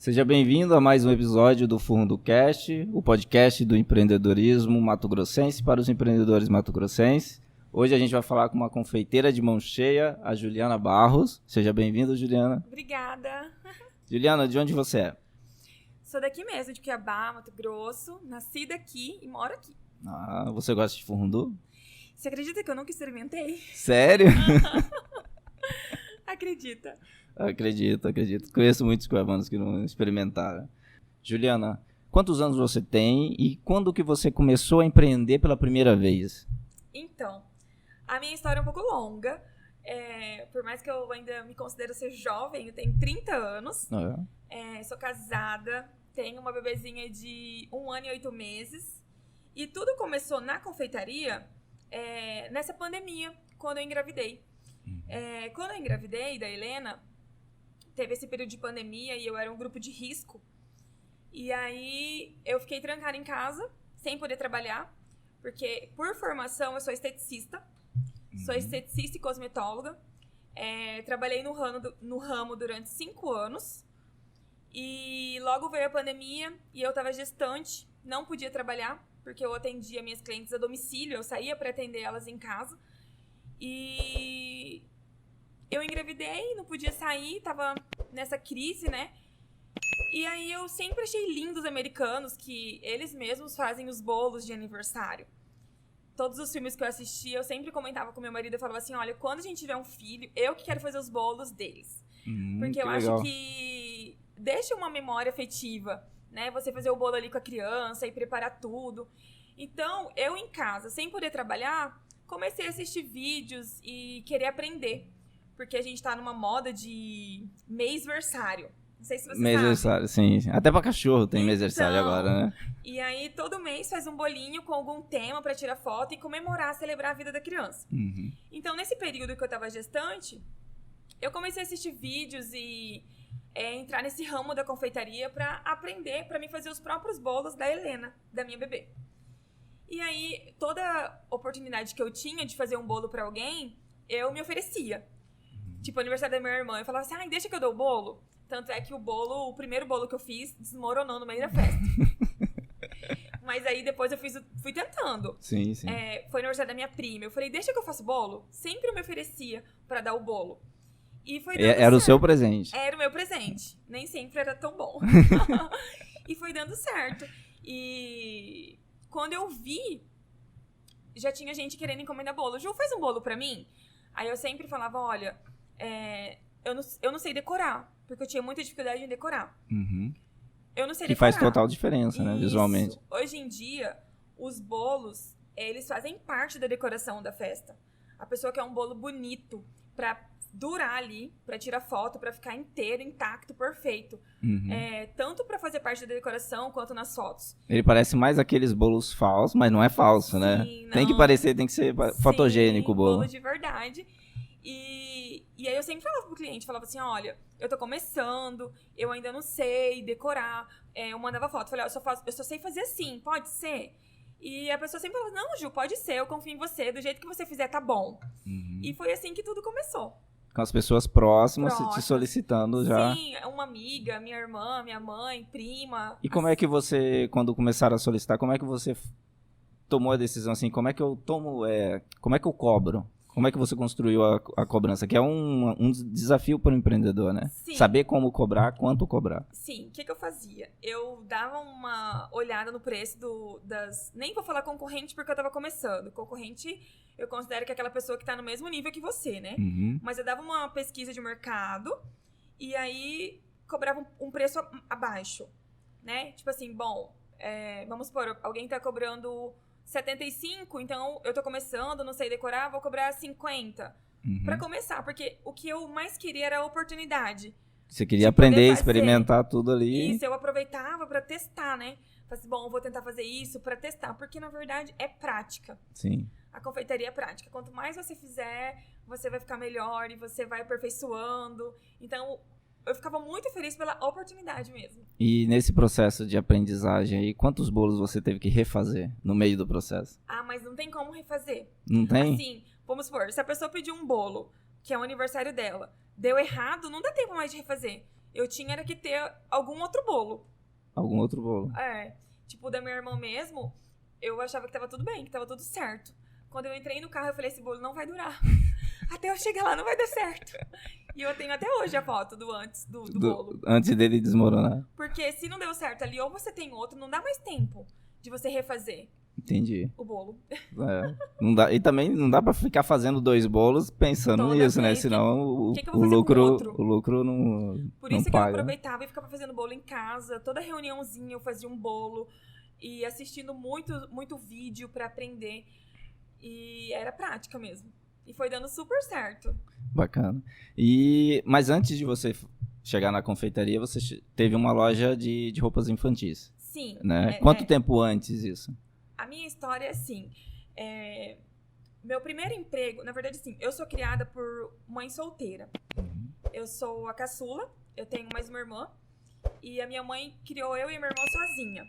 Seja bem-vindo a mais um episódio do Fundo Cast, o podcast do empreendedorismo mato-grossense para os empreendedores mato-grossenses. Hoje a gente vai falar com uma confeiteira de mão cheia, a Juliana Barros. Seja bem-vinda, Juliana. Obrigada. Juliana, de onde você é? Sou daqui mesmo, de Cuiabá, Mato Grosso. Nasci daqui e moro aqui. Ah, você gosta de furundu? Você acredita que eu nunca experimentei? Sério? Acredita. Acredito. Conheço muitos cuiabanos que não experimentaram. Juliana, quantos anos você tem e quando que você começou a empreender pela primeira vez? Então, a minha história é um pouco longa. Por mais que eu ainda me considero ser jovem, eu tenho 30 anos. Sou casada, tenho uma bebezinha de 1 ano e 8 meses. E tudo começou na confeitaria nessa pandemia, quando eu engravidei. Quando eu engravidei da Helena, teve esse período de pandemia e eu era um grupo de risco. E aí eu fiquei trancada em casa, sem poder trabalhar, porque por formação eu sou esteticista. Sou esteticista e cosmetóloga. Trabalhei no ramo durante 5 anos. E logo veio a pandemia e eu estava gestante, não podia trabalhar, porque eu atendia minhas clientes a domicílio, eu saía para atender elas em casa. E eu engravidei, não podia sair, tava nessa crise, né? E aí eu sempre achei lindo os americanos, que eles mesmos fazem os bolos de aniversário. Todos os filmes que eu assistia, eu sempre comentava com meu marido, eu falava assim, olha, quando a gente tiver um filho, eu que quero fazer os bolos deles. Porque eu acho que deixa uma memória afetiva, né? Você fazer o bolo ali com a criança e preparar tudo. Então, eu em casa, sem poder trabalhar, comecei a assistir vídeos e querer aprender. Porque a gente tá numa moda de mêsversário. Não sei se você Mêsversário, sim. Até pra cachorro tem mêsversário agora, né? E aí, todo mês faz um bolinho com algum tema pra tirar foto e comemorar, celebrar a vida da criança. Então, nesse período que eu tava gestante, eu comecei a assistir vídeos e entrar nesse ramo da confeitaria pra aprender, pra mim fazer os próprios bolos da Helena, da minha bebê. E aí, toda oportunidade que eu tinha de fazer um bolo pra alguém, eu me oferecia. Tipo, aniversário da minha irmã, eu falava assim, deixa que eu dou o bolo. Tanto é que o primeiro bolo que eu fiz, desmoronou no meio da festa. Mas aí depois eu fui tentando. Sim. Foi aniversário da minha prima. Eu falei, deixa que eu faço bolo. Sempre eu me oferecia pra dar o bolo. E foi dando Era certo. o seu presente. Era o meu presente. Nem sempre era tão bom. E foi dando certo. E quando eu vi, já tinha gente querendo encomendar bolo. Ju, faz um bolo pra mim? Aí eu sempre falava, olha, eu não sei decorar. Porque eu tinha muita dificuldade em decorar. Eu não sei decorar. Que faz total diferença, né, visualmente. Hoje em dia, os bolos, eles fazem parte da decoração da festa. A pessoa quer um bolo bonito pra durar ali, pra tirar foto, pra ficar inteiro, intacto, perfeito. Tanto pra fazer parte da decoração, quanto nas fotos. Ele parece mais aqueles bolos falsos, mas não é falso, né? Não. Tem que parecer, tem que ser fotogênico o bolo. Bolo de verdade. E aí eu sempre falava pro cliente, falava assim, olha, eu tô começando, eu ainda não sei decorar. Eu mandava foto, falei, eu só sei fazer assim, pode ser? E a pessoa sempre falava, não, Ju, pode ser, eu confio em você, do jeito que você fizer tá bom. E foi assim que tudo começou. Com as pessoas próximas te solicitando já. Sim, uma amiga, minha irmã, minha mãe, prima. E como é que você, quando começaram a solicitar, como é que você tomou a decisão assim, como é que eu cobro? Como é que você construiu a cobrança? Que é um desafio para o empreendedor, né? Sim. Saber como cobrar, quanto cobrar. Sim, o que eu fazia? Eu dava uma olhada no preço das... Nem vou falar concorrente porque eu estava começando. Concorrente, eu considero que é aquela pessoa que está no mesmo nível que você, né? Mas eu dava uma pesquisa de mercado e aí cobrava um preço abaixo, né? Tipo assim, bom, vamos supor, alguém está cobrando 75, então eu tô começando, não sei decorar, vou cobrar 50. Pra começar, porque o que eu mais queria era a oportunidade. Você queria aprender, experimentar tudo ali. Isso, eu aproveitava pra testar, né? Falei assim, bom, eu vou tentar fazer isso pra testar, porque na verdade é prática. Sim. A confeitaria é prática. Quanto mais você fizer, você vai ficar melhor e você vai aperfeiçoando. Então, eu ficava muito feliz pela oportunidade mesmo. E nesse processo de aprendizagem aí, quantos bolos você teve que refazer no meio do processo? Mas não tem como refazer. Não tem? Assim, vamos supor, se a pessoa pediu um bolo, que é o aniversário dela, deu errado, não dá tempo mais de refazer. Eu tinha era que ter algum outro bolo. Algum outro bolo. Tipo, da minha irmã mesmo, eu achava que tava tudo bem, que tava tudo certo. Quando eu entrei no carro, eu falei, esse bolo não vai durar. Até eu chegar lá, não vai dar certo. E eu tenho até hoje a foto do antes do bolo. Antes dele desmoronar. Porque se não deu certo ali, ou você tem outro, não dá mais tempo de você refazer. Entendi. O bolo. Não dá, e também não dá pra ficar fazendo 2 bolos pensando Toda nisso, né? vez Senão o lucro não Por isso não que paga. eu aproveitava e ficava fazendo bolo em casa. Toda reuniãozinha eu fazia um bolo. E assistindo muito vídeo pra aprender. E era prática mesmo. E foi dando super certo. Bacana. Mas antes de você chegar na confeitaria, você teve uma loja de roupas infantis. Sim. Né? Quanto tempo antes isso? A minha história é assim. Meu primeiro emprego, na verdade, sim, eu sou criada por mãe solteira. Eu sou a caçula, eu tenho mais uma irmã. E a minha mãe criou eu e a minha irmã sozinha.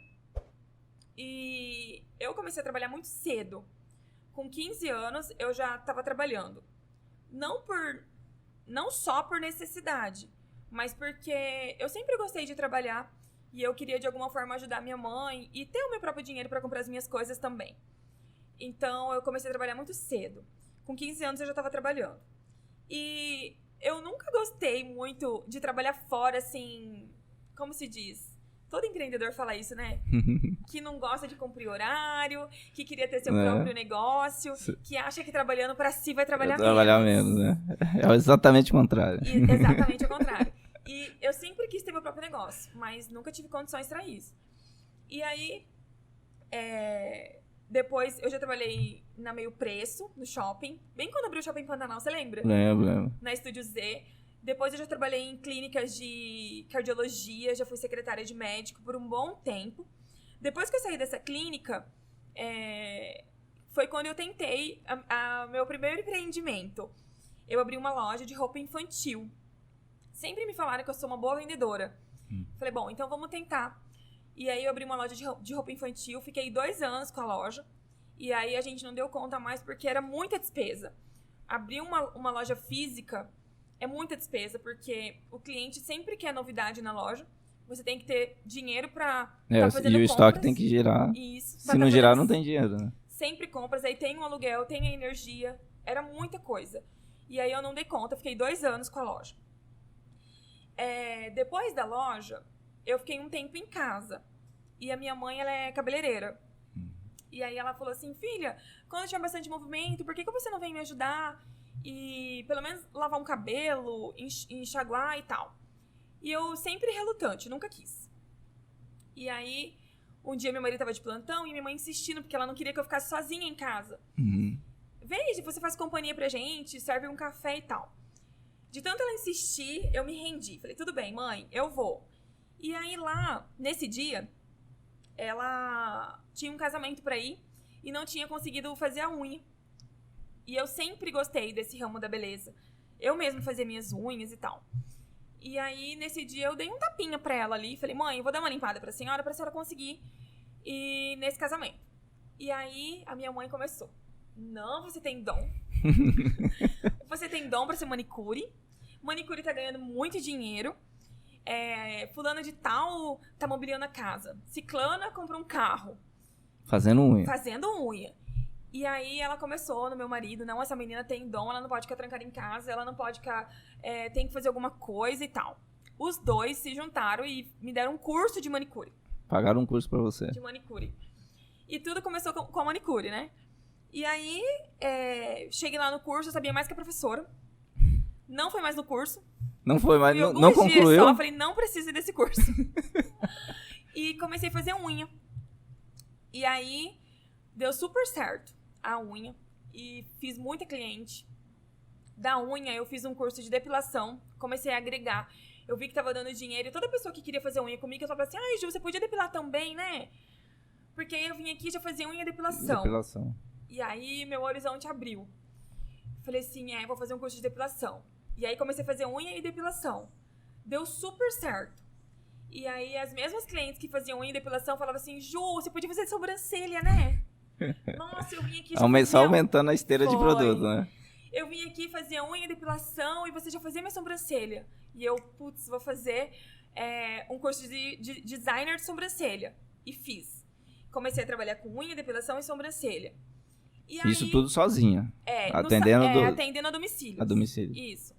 E eu comecei a trabalhar muito cedo. Com 15 anos, eu já estava trabalhando. Não só por necessidade, mas porque eu sempre gostei de trabalhar e eu queria, de alguma forma, ajudar minha mãe e ter o meu próprio dinheiro para comprar as minhas coisas também. Então, eu comecei a trabalhar muito cedo. Com 15 anos, eu já estava trabalhando. E eu nunca gostei muito de trabalhar fora, assim, como se diz? Todo empreendedor fala isso, né? Que não gosta de cumprir horário, que queria ter seu próprio negócio, que acha que trabalhando pra si vai trabalhar menos. Trabalhar menos, né? É exatamente o contrário. Exatamente o contrário. E eu sempre quis ter meu próprio negócio, mas nunca tive condições pra isso. E aí, depois eu já trabalhei na Meio Preço, no shopping. Bem quando abriu o Shopping Pantanal, você lembra? Lembro. Na Estúdio Z. Depois eu já trabalhei em clínicas de cardiologia, já fui secretária de médico por um bom tempo. Depois que eu saí dessa clínica, foi quando eu tentei meu primeiro empreendimento. Eu abri uma loja de roupa infantil. Sempre me falaram que eu sou uma boa vendedora. Falei, bom, então vamos tentar. E aí eu abri uma loja de roupa infantil, fiquei 2 anos com a loja. E aí a gente não deu conta mais porque era muita despesa. Abrir uma loja física é muita despesa, porque o cliente sempre quer novidade na loja. Você tem que ter dinheiro pra tá fazendo compras. E o estoque tem que girar. Isso. Se não girar, não tem dinheiro, né? Sempre compras, aí tem o aluguel, tem a energia. Era muita coisa. E aí eu não dei conta, fiquei 2 anos com a loja. Depois da loja, eu fiquei um tempo em casa. E a minha mãe, ela é cabeleireira. E aí ela falou assim, filha, quando tiver bastante movimento, por que você não vem me ajudar? E pelo menos lavar um cabelo, enxaguar e tal. E eu sempre relutante, nunca quis. E aí, um dia meu marido tava de plantão e minha mãe insistindo, porque ela não queria que eu ficasse sozinha em casa. Vem, você faz companhia pra gente, serve um café e tal. De tanto ela insistir, eu me rendi. Falei, tudo bem, mãe, eu vou. E aí lá, nesse dia, ela tinha um casamento pra ir e não tinha conseguido fazer a unha. E eu sempre gostei desse ramo da beleza. Eu mesma fazia minhas unhas e tal. E aí, nesse dia, eu dei um tapinha pra ela ali. Falei, mãe, eu vou dar uma limpada pra senhora conseguir ir nesse casamento. E aí, a minha mãe começou. Não, você tem dom. Você tem dom pra ser manicure. Manicure tá ganhando muito dinheiro. Fulana de tal tá mobiliando a casa. Ciclana comprou um carro. Fazendo unha. Fazendo unha. E aí ela começou no meu marido, não, essa menina tem dom, ela não pode ficar trancada em casa, ela não pode ficar, tem que fazer alguma coisa e tal. Os dois se juntaram e me deram um curso de manicure. Pagaram um curso pra você. De manicure. E tudo começou com a manicure, né? E aí, cheguei lá no curso, eu sabia mais que a professora. Não foi mais no curso. Não foi mais, não concluiu? Só, falei, não preciso desse curso. E comecei a fazer unha. E aí, deu super certo a unha. E fiz muita cliente. Da unha, eu fiz um curso de depilação. Comecei a agregar. Eu vi que tava dando dinheiro. E toda pessoa que queria fazer unha comigo, eu falava assim, ai, Ju, você podia depilar também, né? Porque eu vim aqui e já fazia unha e depilação. E aí, meu horizonte abriu. Falei assim, vou fazer um curso de depilação. E aí, comecei a fazer unha e depilação. Deu super certo. E aí, as mesmas clientes que faziam unha e depilação falavam assim, Ju, você podia fazer sobrancelha, né? Nossa, eu vim aqui... Só aumentando a esteira de produto, né? eu vim aqui fazer unha e depilação e você já fazia minha sobrancelha. E eu, putz, vou fazer um curso de designer de sobrancelha. E fiz. Comecei a trabalhar com unha, depilação e sobrancelha. E Isso aí, tudo sozinha? Atendendo a domicílio. A domicílio. Isso.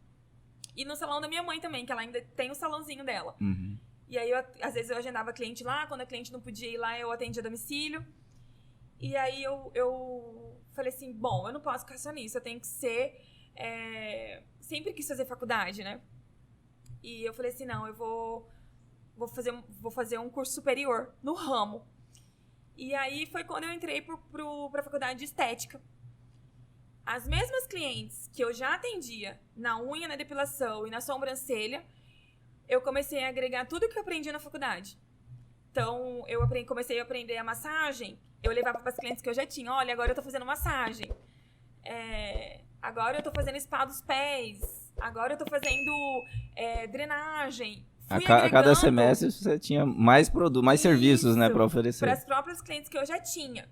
E no salão da minha mãe também, que ela ainda tem o salãozinho dela. Uhum. E aí, às vezes, eu agendava cliente lá. Quando a cliente não podia ir lá, eu atendia a domicílio. E aí, eu falei assim, bom, eu não posso ficar só nisso. Eu tenho que ser... Sempre quis fazer faculdade, né? E eu falei assim, não, eu vou fazer um curso superior no ramo. E aí, foi quando eu entrei pra faculdade de estética. As mesmas clientes que eu já atendia na unha, na depilação e na sobrancelha, eu comecei a agregar tudo que eu aprendi na faculdade. Então, comecei a aprender a massagem, eu levava para as clientes que eu já tinha. Olha, agora eu tô fazendo massagem. Agora eu tô fazendo spa dos pés. Agora eu tô fazendo drenagem. A cada semestre você tinha mais produtos, mais serviços, né, para oferecer. Para as próprias clientes que eu já tinha.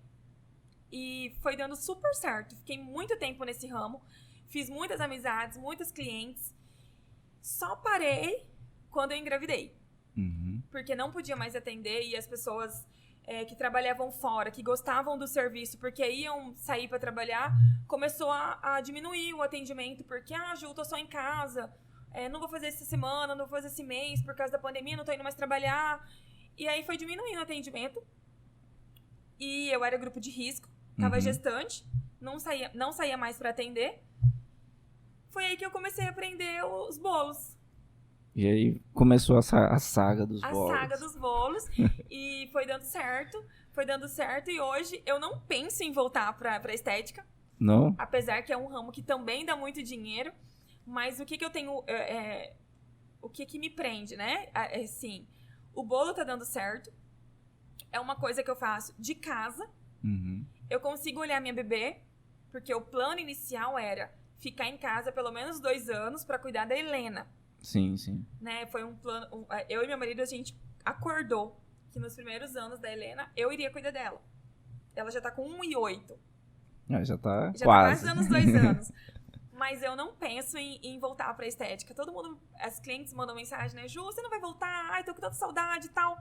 E foi dando super certo. Fiquei muito tempo nesse ramo. Fiz muitas amizades, muitos clientes. Só parei quando eu engravidei. Uhum. Porque não podia mais atender e as pessoas que trabalhavam fora, que gostavam do serviço, porque iam sair para trabalhar, começou a diminuir o atendimento. Porque, Ju, tô só em casa. Não vou fazer essa semana, não vou fazer esse mês, por causa da pandemia, não tô indo mais trabalhar. E aí foi diminuindo o atendimento. E eu era grupo de risco. Tava gestante, não saía mais para atender. Foi aí que eu comecei a aprender os bolos. E aí começou a saga dos bolos. A saga dos bolos. E foi dando certo. E hoje eu não penso em voltar pra estética. Não? Apesar que é um ramo que também dá muito dinheiro. Mas o que eu tenho... o que me prende, né? Assim, o bolo tá dando certo. É uma coisa que eu faço de casa. Uhum. Eu consigo olhar minha bebê, porque o plano inicial era ficar em casa pelo menos 2 anos para cuidar da Helena. Sim, sim. Né? Foi um plano... eu e meu marido, a gente acordou que nos primeiros anos da Helena, eu iria cuidar dela. Ela já tá com 1 e 8. Já tá já quase. Já tá quase dando 2 anos. Mas eu não penso em voltar pra estética. Todo mundo... As clientes mandam mensagem, né? Ju, você não vai voltar? Ai, tô com tanta saudade e tal.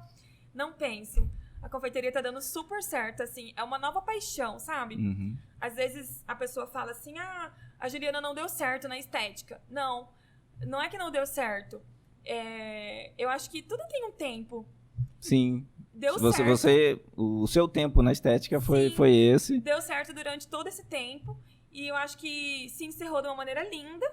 Não penso. A confeitaria tá dando super certo, assim. É uma nova paixão, sabe? Uhum. Às vezes a pessoa fala assim, a Juliana não deu certo na estética. Não é que não deu certo. Eu acho que tudo tem um tempo. Sim. Deu certo. O seu tempo na estética foi esse. Deu certo durante todo esse tempo. E eu acho que se encerrou de uma maneira linda,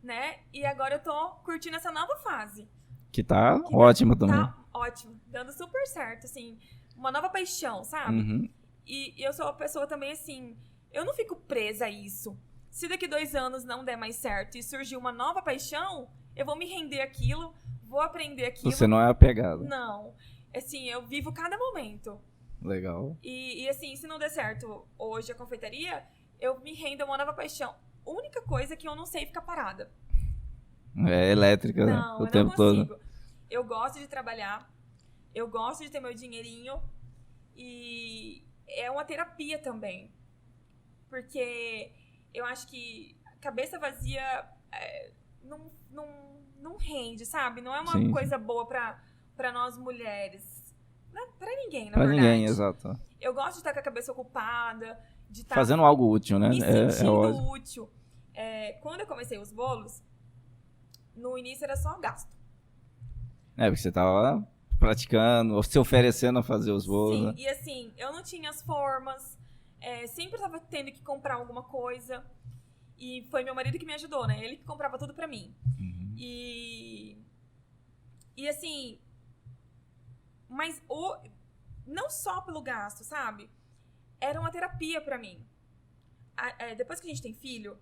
né? E agora eu tô curtindo essa nova fase. Que tá ótima também. Tá ótimo. Dando super certo, assim. Uma nova paixão, sabe? Uhum. E eu sou uma pessoa também, assim... Eu não fico presa a isso. Se daqui 2 anos não der mais certo e surgir uma nova paixão, eu vou me render àquilo, vou aprender aquilo. Você não é apegado. Não. Assim, eu vivo cada momento. Legal. E assim, se não der certo hoje a confeitaria, eu me rendo a uma nova paixão. A única coisa é que eu não sei ficar parada. É elétrica, né? O tempo todo. Eu gosto de trabalhar. Eu gosto de ter meu dinheirinho. E é uma terapia também. Porque eu acho que cabeça vazia não rende, sabe? Não é uma coisa boa pra nós mulheres. Não, pra ninguém, na verdade. Pra ninguém, exato. Eu gosto de estar com a cabeça ocupada, de estar... Fazendo algo útil, né? Me sentindo útil. Quando eu comecei os bolos, no início era só gasto. Porque você tava praticando, se oferecendo a fazer os bolos. Sim, né? E assim, eu não tinha as formas, sempre tava tendo que comprar alguma coisa. E foi meu marido que me ajudou, né? Ele que comprava tudo pra mim. Uhum. E assim... Mas não só pelo gasto, sabe? Era uma terapia pra mim. Depois que a gente tem filho,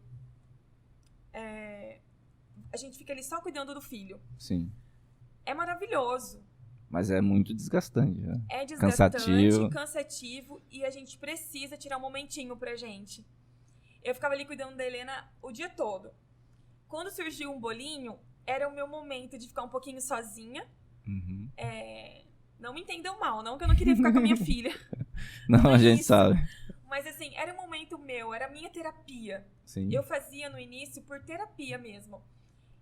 a gente fica ali só cuidando do filho. Sim. É maravilhoso. Mas é muito desgastante, né? É desgastante, cansativo, e a gente precisa tirar um momentinho pra gente. Eu ficava ali cuidando da Helena o dia todo. Quando surgiu um bolinho, era o meu momento de ficar um pouquinho sozinha. Uhum. Não me entendam mal, não que eu não queria ficar com a minha filha. Não, a gente sabe. Mas assim, era um momento meu, era a minha terapia. Sim. Sim. Eu fazia no início por terapia mesmo.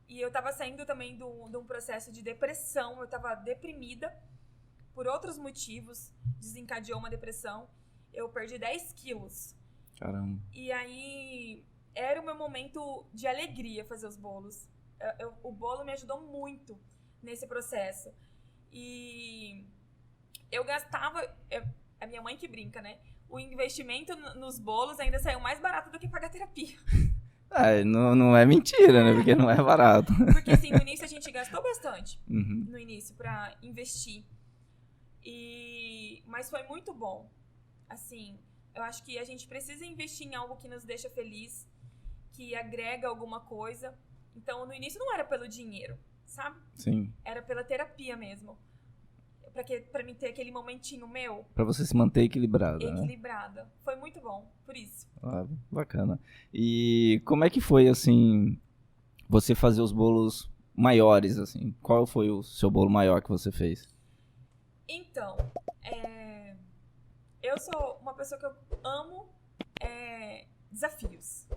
E eu tava saindo também de um processo de depressão. Eu tava deprimida por outros motivos. Desencadeou uma depressão. Eu perdi 10 quilos. Caramba. E aí era o meu momento de alegria fazer os bolos. O bolo me ajudou muito nesse processo. E eu gastava... a minha mãe que brinca, né? O investimento nos bolos ainda saiu mais barato do que pagar terapia. Não é mentira, né? Porque não é barato. Porque assim, no início a gente gastou bastante. Uhum. No início, pra investir. Mas foi muito bom. Assim, eu acho que a gente precisa investir em algo que nos deixa feliz, que agrega alguma coisa. Então, no início não era pelo dinheiro, sabe? Sim. Era pela terapia mesmo. Pra mim ter aquele momentinho meu. Pra você se manter equilibrada, Equilibrada. Né? Foi muito bom, por isso. Ah, bacana. E como é que foi, assim, você fazer os bolos maiores, assim? Qual foi o seu bolo maior que você fez? Então, eu sou uma pessoa que eu amo desafios.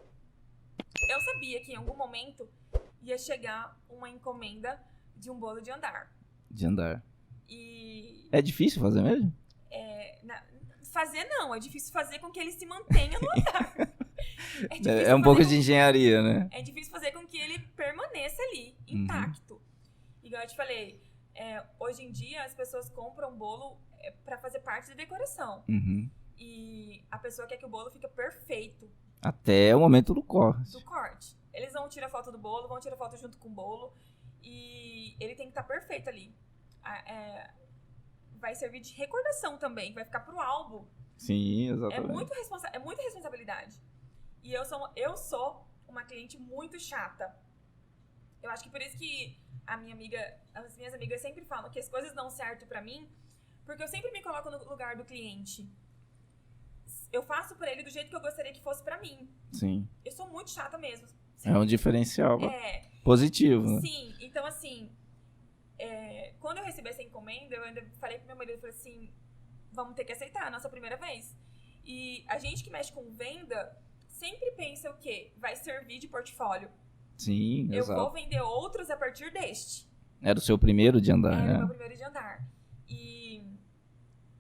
Eu sabia que em algum momento ia chegar uma encomenda de um bolo de andar. De andar. E... É difícil fazer mesmo? Fazer não, é difícil fazer com que ele se mantenha no andar. É um pouco de engenharia, né? É difícil fazer com que ele permaneça ali, intacto. Igual eu te falei, hoje em dia as pessoas compram bolo pra fazer parte da decoração. Uhum. E a pessoa quer que o bolo fique perfeito. Até o momento do corte. Do corte. Eles vão tirar foto do bolo, vão tirar foto junto com o bolo. E ele tem que estar perfeito ali. Vai servir de recordação também, vai ficar pro álbum. Sim, exatamente. É muita responsabilidade. E eu sou uma cliente muito chata. Eu acho que por isso que as minhas amigas sempre falam que as coisas dão certo pra mim, porque eu sempre me coloco no lugar do cliente. Eu faço pra ele do jeito que eu gostaria que fosse pra mim. Sim. Eu sou muito chata mesmo. É um diferencial positivo, né? Sim, então assim... quando eu recebi essa encomenda, eu ainda falei pro meu marido, eu falei assim, vamos ter que aceitar, a nossa primeira vez. E a gente que mexe com venda, sempre pensa o quê? Vai servir de portfólio. Sim, exato. Eu vou vender outros a partir deste. Era o seu primeiro de andar, né? Era o meu primeiro de andar. E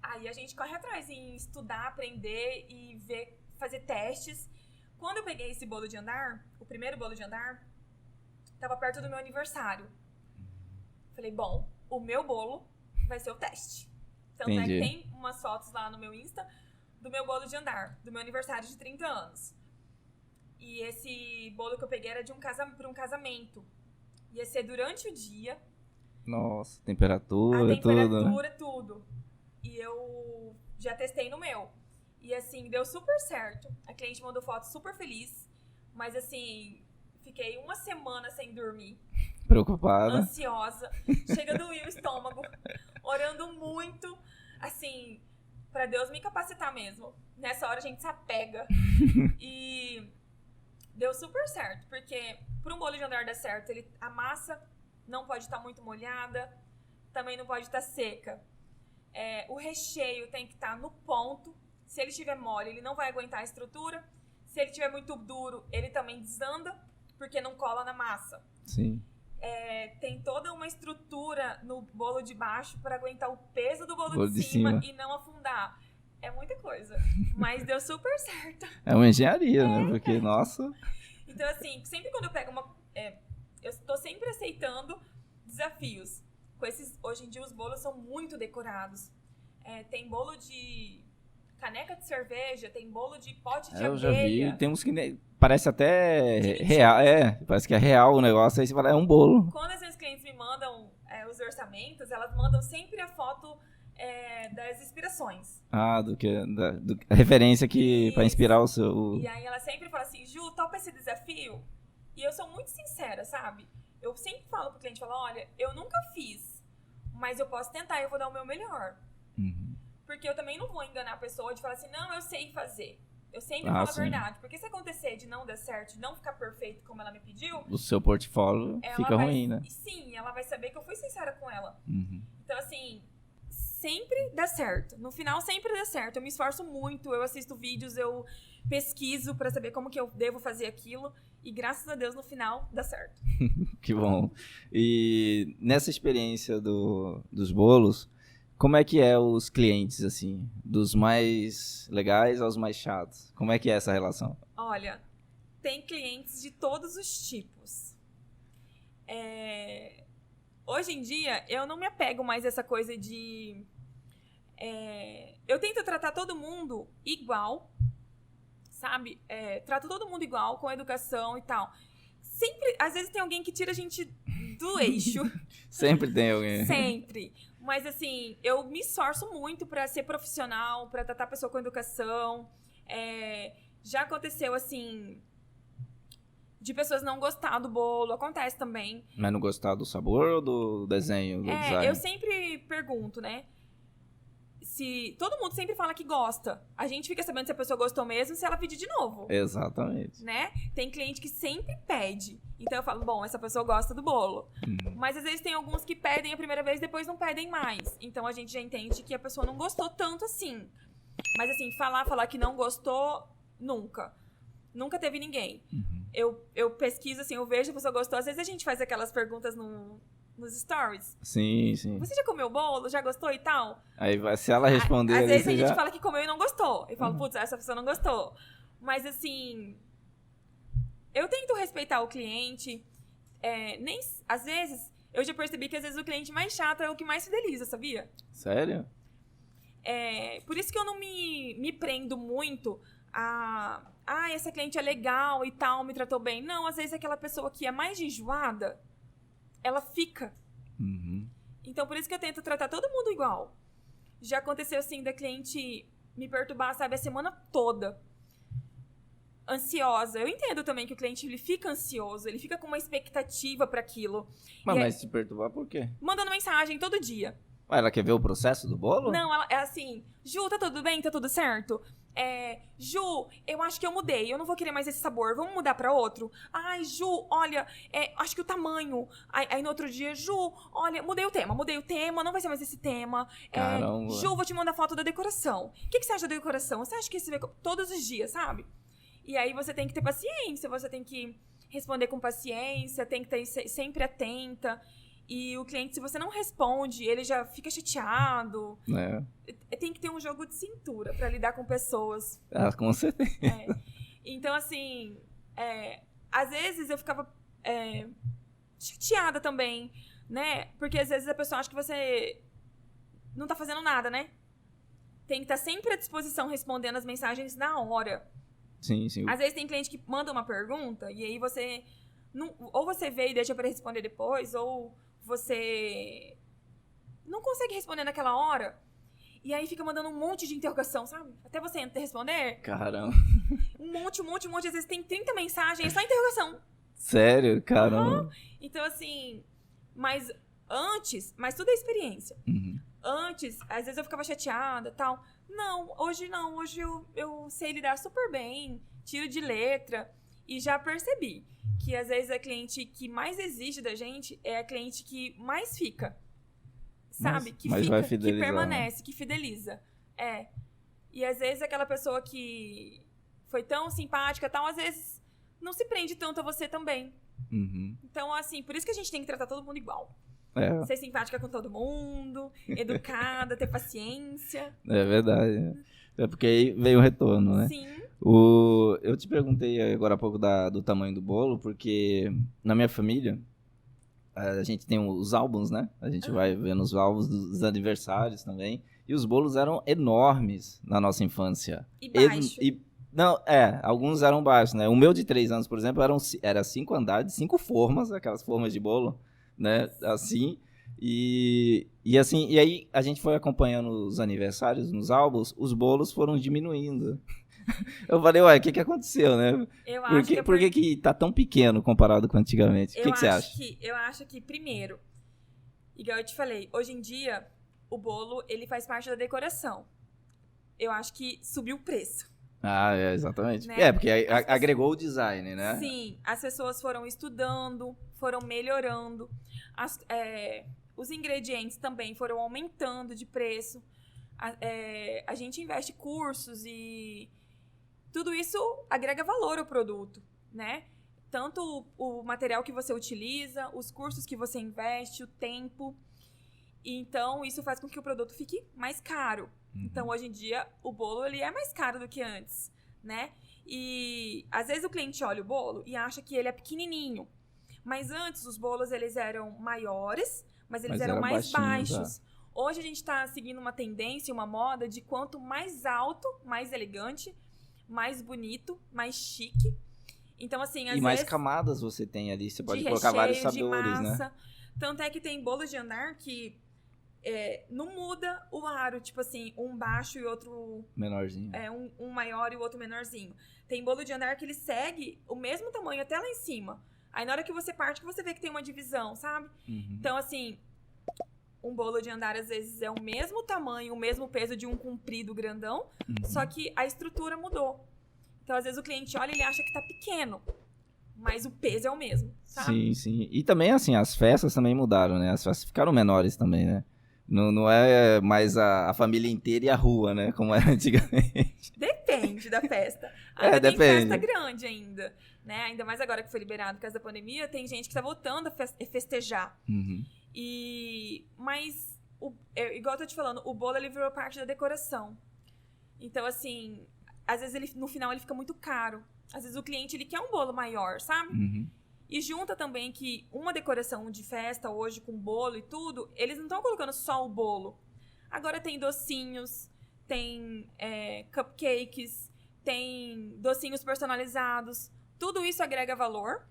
aí a gente corre atrás em estudar, aprender e ver, fazer testes. Quando eu peguei esse bolo de andar, o primeiro bolo de andar, tava perto do meu aniversário. Falei, bom, o meu bolo vai ser o teste. Tanto é que tem umas fotos lá no meu Insta do meu bolo de andar, do meu aniversário de 30 anos. E esse bolo que eu peguei era para um casamento. Ia ser durante o dia. Nossa, temperatura, tudo. E eu já testei no meu. E assim, deu super certo. A cliente mandou foto super feliz. Mas assim, fiquei uma semana sem dormir. Preocupada. Ansiosa. Chega a doer o estômago. Orando muito. Assim, pra Deus me capacitar mesmo. Nessa hora a gente se apega. E deu super certo. Porque para um bolo de andar dar certo, a massa não pode estar muito molhada. Também não pode estar seca. O recheio tem que estar no ponto. Se ele estiver mole, ele não vai aguentar a estrutura. Se ele estiver muito duro, ele também desanda. Porque não cola na massa. Sim. Tem toda uma estrutura no bolo de baixo para aguentar o peso do bolo de cima e não afundar. É muita coisa. Mas deu super certo. É uma engenharia, né? Porque, nossa... Então, assim, sempre quando eu pego eu estou sempre aceitando desafios. Hoje em dia, os bolos são muito decorados. Tem bolo de caneca de cerveja, tem bolo de pote de abelha. Eu já vi. Tem uns que parece até real. Parece que é real o negócio. Aí você fala, é um bolo. Quando as minhas clientes me mandam os orçamentos, elas mandam sempre a foto das inspirações. Ah, a referência que para inspirar o seu... E aí ela sempre fala assim, Ju, topa esse desafio? E eu sou muito sincera, sabe? Eu sempre falo pro cliente, olha, eu nunca fiz, mas eu posso tentar e eu vou dar o meu melhor. Uhum. Porque eu também não vou enganar a pessoa de falar assim, não, eu sei fazer. Eu sempre falo a verdade. Porque se acontecer de não dar certo, de não ficar perfeito como ela me pediu... O seu portfólio fica ruim, né? Sim, ela vai saber que eu fui sincera com ela. Uhum. Então, assim, sempre dá certo. No final, sempre dá certo. Eu me esforço muito, eu assisto vídeos, eu pesquiso pra saber como que eu devo fazer aquilo. E graças a Deus, no final, dá certo. Que bom. E nessa experiência dos bolos, como é que é os clientes, assim? Dos mais legais aos mais chatos? Como é que é essa relação? Olha, tem clientes de todos os tipos. Hoje em dia, eu não me apego mais a essa coisa de... eu tento tratar todo mundo igual, sabe? Trato todo mundo igual, com educação e tal. Sempre, às vezes tem alguém que tira a gente do eixo. Sempre tem alguém. Sempre. Mas assim, eu me esforço muito pra ser profissional, pra tratar a pessoa com educação. Já aconteceu, assim, de pessoas não gostar do bolo, acontece também. Mas não gostar do sabor ou do desenho, do design? Eu sempre pergunto, né? Se todo mundo sempre fala que gosta, a gente fica sabendo se a pessoa gostou mesmo se ela pedir de novo. Exatamente. Né? Tem cliente que sempre pede. Então eu falo, bom, essa pessoa gosta do bolo. Mas às vezes tem alguns que pedem a primeira vez e depois não pedem mais. Então a gente já entende que a pessoa não gostou tanto assim. Mas assim, falar que não gostou, nunca. Nunca teve ninguém. Eu pesquiso, assim, eu vejo se a pessoa gostou. Às vezes a gente faz aquelas perguntas nos stories. Sim, sim. Você já comeu bolo? Já gostou e tal? Aí, se ela responder... Às vezes a gente já... fala que comeu e não gostou. Eu falo, putz, essa pessoa não gostou. Mas, assim... Eu tento respeitar o cliente. Às vezes, eu já percebi que às vezes o cliente mais chato é o que mais fideliza, sabia? Sério? Por isso que eu não me prendo muito a... essa cliente é legal e tal, me tratou bem. Não, às vezes aquela pessoa que é mais enjoada... ela fica. Então, por isso que eu tento tratar todo mundo igual. Já aconteceu, assim, da cliente me perturbar, sabe, a semana toda. Ansiosa. Eu entendo também que o cliente, ele fica ansioso, ele fica com uma expectativa para aquilo. Mas se perturbar, por quê? Mandando mensagem todo dia. Ela quer ver o processo do bolo? Não, ela é assim, Ju, tá tudo bem? Tá tudo certo? Ju, eu acho que eu mudei, eu não vou querer mais esse sabor, vamos mudar pra outro? Ai, Ju, olha, acho que o tamanho. Aí no outro dia, Ju, olha, mudei o tema, não vai ser mais esse tema. Caramba. Ju, vou te mandar foto da decoração. O que você acha da decoração? Você acha que isso vai todos os dias, sabe? E aí você tem que ter paciência, você tem que responder com paciência, tem que estar sempre atenta. E o cliente, se você não responde, ele já fica chateado. Tem que ter um jogo de cintura pra lidar com pessoas. Com certeza. Então, assim, às vezes eu ficava chateada também, né? Porque às vezes a pessoa acha que você não tá fazendo nada, né? Tem que estar sempre à disposição respondendo as mensagens na hora. Sim, sim. Às vezes tem cliente que manda uma pergunta e aí você... ou você vê e deixa pra responder depois, ou... você não consegue responder naquela hora. E aí fica mandando um monte de interrogação, sabe? Até você responder. Caramba. Um monte. Às vezes tem 30 mensagens, é só interrogação. Sério? Caramba. Então, assim... Mas tudo é experiência. Antes, às vezes eu ficava chateada e tal. Não. Hoje eu sei lidar super bem. Tiro de letra. E já percebi que às vezes a cliente que mais exige da gente é a cliente que mais fica. Sabe? Que fica, que permanece, que fideliza. E às vezes aquela pessoa que foi tão simpática e tal, às vezes não se prende tanto a você também. Então, assim, por isso que a gente tem que tratar todo mundo igual. Ser simpática com todo mundo, educada, ter paciência. É verdade. É porque aí veio o retorno, né? Sim. Eu te perguntei agora há pouco do tamanho do bolo, porque na minha família a gente tem os álbuns, né? A gente vai vendo os álbuns dos aniversários também. E os bolos eram enormes na nossa infância. E baixo. Alguns eram baixos, né? O meu de 3 anos, por exemplo, era 5 andares, 5 formas, aquelas formas de bolo, né? Assim... E aí a gente foi acompanhando os aniversários nos álbuns, os bolos foram diminuindo. Eu falei, ué, o que aconteceu, né? Por que tá tão pequeno comparado com antigamente? O que você acha? Eu acho que, primeiro, igual eu te falei, hoje em dia, o bolo, ele faz parte da decoração. Eu acho que subiu o preço. Exatamente. Né? Porque agregou o design, né? Sim, as pessoas foram estudando, foram melhorando. os ingredientes também foram aumentando de preço. A gente investe em cursos e tudo isso agrega valor ao produto, né? Tanto o material que você utiliza, os cursos que você investe, o tempo. Então, isso faz com que o produto fique mais caro. Então, hoje em dia, o bolo ele é mais caro do que antes, né? E, às vezes, o cliente olha o bolo e acha que ele é pequenininho. Mas antes, os bolos eles eram maiores, mas eles eram mais baixos. Hoje, a gente está seguindo uma tendência, uma moda de quanto mais alto, mais elegante, mais bonito, mais chique. Então, assim, às vezes... E mais camadas você tem ali, você pode colocar vários sabores, né? Tanto é que tem bolos de andar que não muda o aro, tipo assim, um baixo e outro... menorzinho. Um maior e o outro menorzinho. Tem bolo de andar que ele segue o mesmo tamanho até lá em cima. Aí na hora que você parte, você vê que tem uma divisão, sabe? Então, assim, um bolo de andar às vezes é o mesmo tamanho, o mesmo peso de um comprido grandão, só que a estrutura mudou. Então, às vezes, o cliente olha e ele acha que tá pequeno, mas o peso é o mesmo, sabe? Sim, sim. E também, assim, as festas também mudaram, né? As festas ficaram menores também, né? Não é mais a família inteira e a rua, né? Como era antigamente. Depende da festa. Ainda tem festa grande ainda, né? Ainda mais agora que foi liberado por causa da pandemia, tem gente que tá voltando a festejar. Mas, igual eu tô te falando, o bolo ele virou parte da decoração. Então, assim... Às vezes, no final, ele fica muito caro. Às vezes, o cliente ele quer um bolo maior, sabe? E junta também que uma decoração de festa hoje, com bolo e tudo, eles não estão colocando só o bolo. Agora tem docinhos, tem cupcakes, tem docinhos personalizados. Tudo isso agrega valor.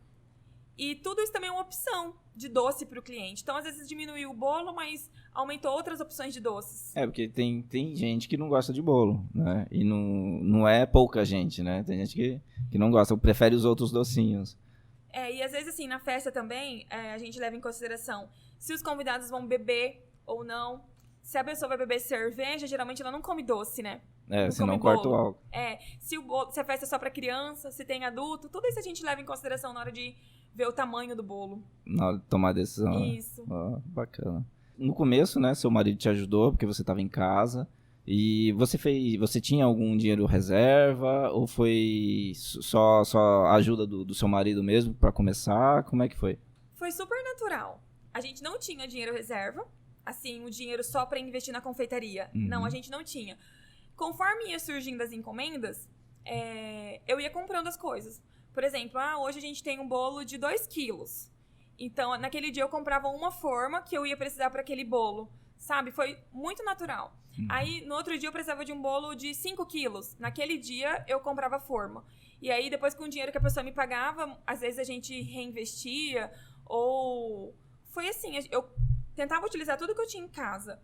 E tudo isso também é uma opção de doce para o cliente. Então, às vezes, diminuiu o bolo, mas aumentou outras opções de doces. Porque tem gente que não gosta de bolo, né? E não é pouca gente, né? Tem gente que não gosta, prefere os outros docinhos. E às vezes, assim, na festa também, a gente leva em consideração se os convidados vão beber ou não. Se a pessoa vai beber cerveja, geralmente ela não come doce, né? Senão corta o álcool. Se a festa é só para criança, se tem adulto, tudo isso a gente leva em consideração na hora de ver o tamanho do bolo. Na hora de tomar a decisão. Isso. Bacana. No começo, né, seu marido te ajudou porque você estava em casa. E você tinha algum dinheiro reserva? Ou foi só a ajuda do seu marido mesmo para começar? Como é que foi? Foi super natural. A gente não tinha dinheiro reserva. Assim, o dinheiro só para investir na confeitaria. Não, a gente não tinha. Conforme ia surgindo as encomendas, eu ia comprando as coisas. Por exemplo, hoje a gente tem um bolo de 2 quilos. Então, naquele dia eu comprava uma forma que eu ia precisar para aquele bolo. Sabe? Foi muito natural. Aí, no outro dia eu precisava de um bolo de 5 quilos. Naquele dia eu comprava a forma. E aí, depois com o dinheiro que a pessoa me pagava, às vezes a gente reinvestia. Ou... Foi assim, eu tentava utilizar tudo que eu tinha em casa.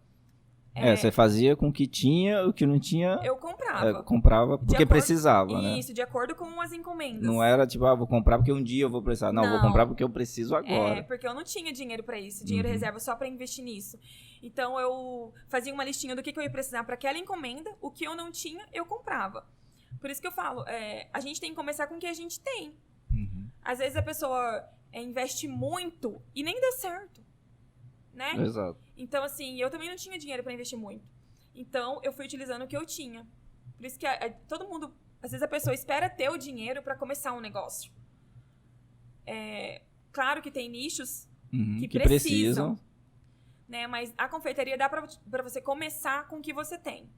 Você fazia com o que tinha, o que não tinha... Eu comprava. Comprava porque precisava, né? Isso, de acordo com as encomendas. Não era tipo, vou comprar porque um dia eu vou precisar. Não, vou comprar porque eu preciso agora. Porque eu não tinha dinheiro pra isso. Dinheiro reserva só pra investir nisso. Então, eu fazia uma listinha do que eu ia precisar pra aquela encomenda. O que eu não tinha, eu comprava. Por isso que eu falo, a gente tem que começar com o que a gente tem. Às vezes a pessoa investe muito e nem dá certo. Né? Exato. Então, assim, eu também não tinha dinheiro pra investir muito. Então, eu fui utilizando o que eu tinha. Por isso que todo mundo... Às vezes a pessoa espera ter o dinheiro pra começar um negócio. Claro que tem nichos que precisam. Né? Mas a confeitaria dá pra você começar com o que você tem.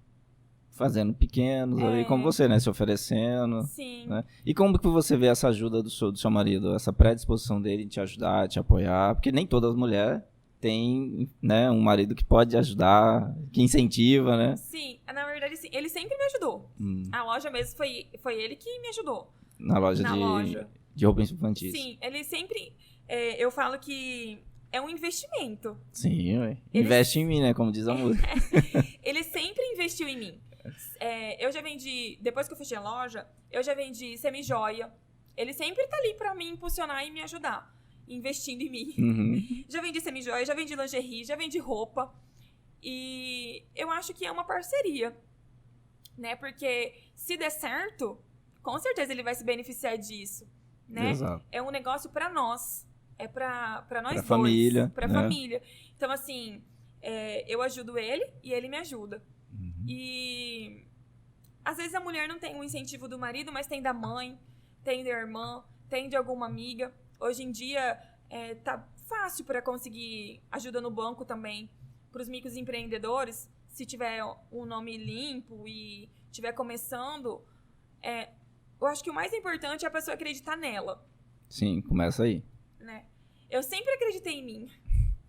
Fazendo pequenos ali, como você, né? Se oferecendo. Sim. Né? E como que você vê essa ajuda do seu marido? Essa predisposição dele em te ajudar, te apoiar? Porque nem todas as mulheres... tem, né, um marido que pode ajudar, que incentiva, né? Sim, na verdade, sim. Ele sempre me ajudou. A loja mesmo foi ele que me ajudou. Na loja de roupas infantis. Sim, ele sempre... eu falo que é um investimento. Sim, ué. Investe em mim, né? Como diz a música. Ele sempre investiu em mim. Eu já vendi... Depois que eu fechei a loja, eu já vendi semi-joia. Ele sempre tá ali pra me impulsionar e me ajudar. Investindo em mim. Já vendi semi-joia, já vendi lingerie, já vendi roupa. E eu acho que é uma parceria, né? Porque se der certo, com certeza ele vai se beneficiar disso, né? Exato. É um negócio pra nós, é pra nós dois. Família. Pra família. Então, assim, eu ajudo ele e ele me ajuda. E às vezes a mulher não tem um incentivo do marido, mas tem da mãe, tem da irmã, tem de alguma amiga. Hoje em dia tá fácil para conseguir ajuda no banco também. Para os microempreendedores, se tiver um nome limpo e estiver começando, eu acho que o mais importante é a pessoa acreditar nela. Sim, começa aí. Né? Eu sempre acreditei em mim.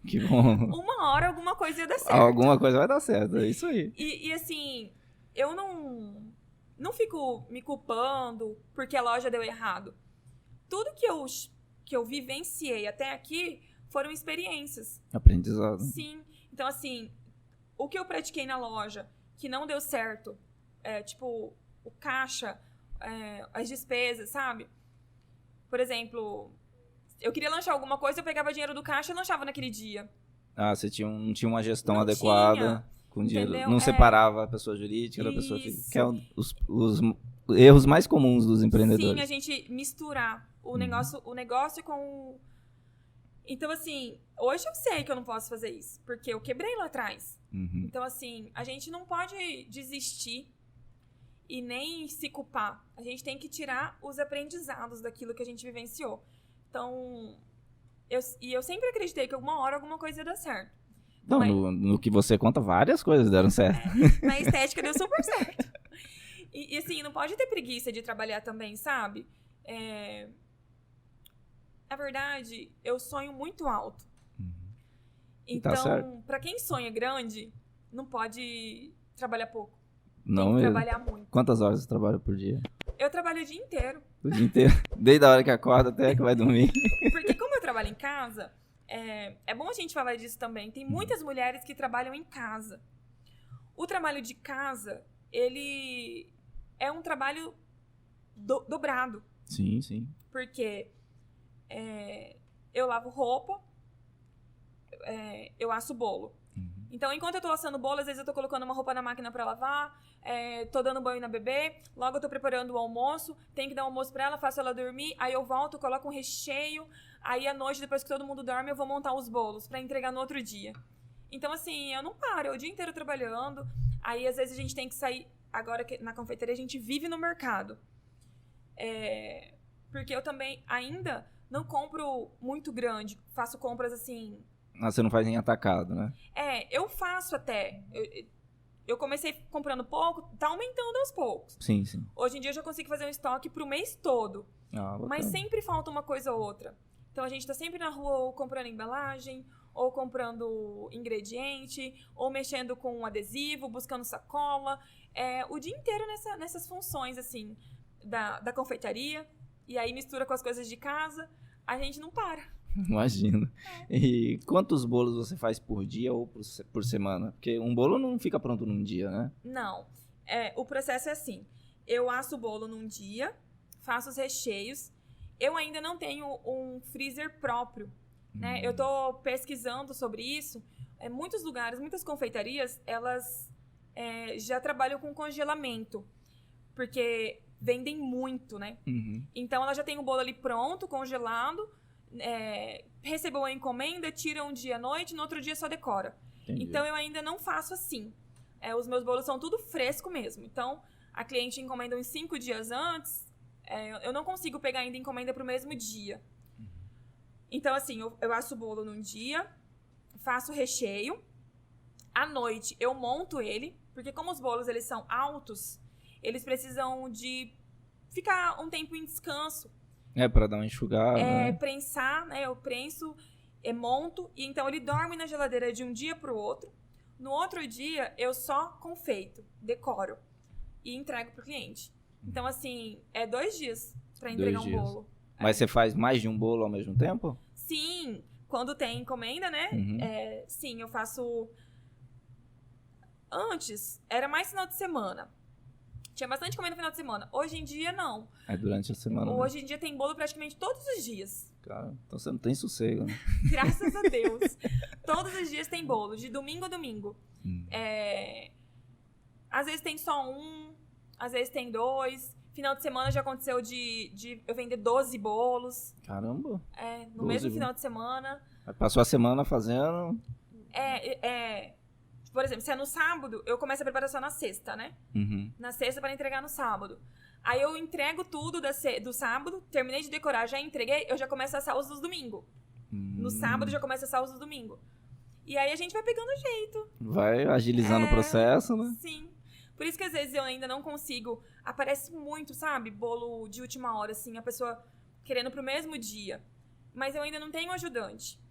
Que bom. Uma hora alguma coisa ia dar certo. Alguma coisa vai dar certo, é isso aí. E assim, eu não fico me culpando porque a loja deu errado. Tudo que eu vivenciei até aqui foram experiências. Aprendizado. Sim. Então, assim, o que eu pratiquei na loja que não deu certo, tipo, o caixa, as despesas, sabe? Por exemplo, eu queria lanchar alguma coisa, eu pegava dinheiro do caixa e lanchava naquele dia. Ah, você não tinha uma gestão não adequada tinha, com dinheiro. entendeu? Não separava a pessoa jurídica da pessoa Isso. física. Que é os erros mais comuns dos empreendedores. Sim, a gente misturar o negócio com... Então, assim, hoje eu sei que eu não posso fazer isso, porque eu quebrei lá atrás. Então, assim, a gente não pode desistir e nem se culpar. A gente tem que tirar os aprendizados daquilo que a gente vivenciou. Então, eu sempre acreditei que alguma hora alguma coisa ia dar certo. Não, Mas, no que você conta, várias coisas deram certo. Na estética deu super certo. E assim, não pode ter preguiça de trabalhar também, sabe? Na verdade, eu sonho muito alto. Então, pra quem sonha grande, não pode trabalhar pouco. Não, tem que trabalhar muito. Quantas horas você trabalha por dia? Eu trabalho o dia inteiro. O dia inteiro? Desde a hora que acorda até que vai dormir? Porque como eu trabalho em casa, é bom a gente falar disso também. Tem muitas mulheres que trabalham em casa. O trabalho de casa, ele é um trabalho dobrado. Sim, sim. Porque eu lavo roupa, eu asso bolo. Então, enquanto eu tô assando bolo, às vezes eu tô colocando uma roupa na máquina pra lavar, tô dando banho na bebê, logo eu tô preparando o almoço, tenho que dar o almoço pra ela, faço ela dormir, aí eu volto, coloco um recheio, aí à noite, depois que todo mundo dorme, eu vou montar os bolos pra entregar no outro dia. Então, assim, eu não paro, eu o dia inteiro trabalhando, aí às vezes a gente tem que sair, agora que na confeitaria a gente vive no mercado. Porque eu também ainda não compro muito grande, faço compras assim... Ah, você não faz em atacado, né? Eu faço até. Eu comecei comprando pouco, tá aumentando aos poucos. Sim, sim. Hoje em dia eu já consigo fazer um estoque pro mês todo. Mas sempre falta uma coisa ou outra. Então a gente tá sempre na rua ou comprando embalagem, ou comprando ingrediente, ou mexendo com um adesivo, buscando sacola. O dia inteiro nessas funções, assim, da confeitaria. E aí mistura com as coisas de casa. A gente não para. Imagino. E quantos bolos você faz por dia ou por semana? Porque um bolo não fica pronto num dia, né? Não. O processo é assim. Eu asso o bolo num dia, faço os recheios. Eu ainda não tenho um freezer próprio, né? Eu tô pesquisando sobre isso. Muitos lugares, muitas confeitarias, elas já trabalham com congelamento. Porque vendem muito, né? Então, ela já tem o bolo ali pronto, congelado. Recebeu a encomenda, tira um dia à noite, no outro dia só decora. Entendi. Então eu ainda não faço assim. Os meus bolos são tudo fresco mesmo. Então a cliente encomenda uns 5 dias antes, eu não consigo pegar ainda encomenda pro mesmo dia. Então assim, eu asso o bolo num dia, faço o recheio, à noite eu monto ele, porque como os bolos eles são altos, eles precisam de ficar um tempo em descanso. Pra dar uma enxugada. Né? Prensar, né? Eu prenso, monto, e então ele dorme na geladeira de um dia pro outro. No outro dia, eu só confeito, decoro e entrego pro cliente. Então, assim, 2 dias pra entregar um bolo. Mas você faz mais de um bolo ao mesmo tempo? Sim, quando tem encomenda, né? Sim, eu faço... Antes, era mais final de semana. Tinha bastante encomenda no final de semana. Hoje em dia, não. Durante a semana. Hoje em dia tem bolo praticamente todos os dias. Cara, então você não tem sossego, né? Graças a Deus. Todos os dias tem bolo, de domingo a domingo. Às vezes tem só um, às vezes tem 2. Final de semana já aconteceu de eu vender 12 bolos. Caramba! No mesmo final de semana. Passou a semana fazendo... Por exemplo, se é no sábado, eu começo a preparação na sexta, né? Uhum. Na sexta para entregar no sábado. Aí eu entrego tudo do sábado, terminei de decorar, já entreguei, eu já começo a assar os dos domingo. No sábado já começo a assar os dos domingo. E aí a gente vai pegando jeito. Vai agilizando o processo, né? Sim. Por isso que às vezes eu ainda não consigo. Aparece muito, sabe? Bolo de última hora, assim, a pessoa querendo pro mesmo dia. Mas eu ainda não tenho ajudante.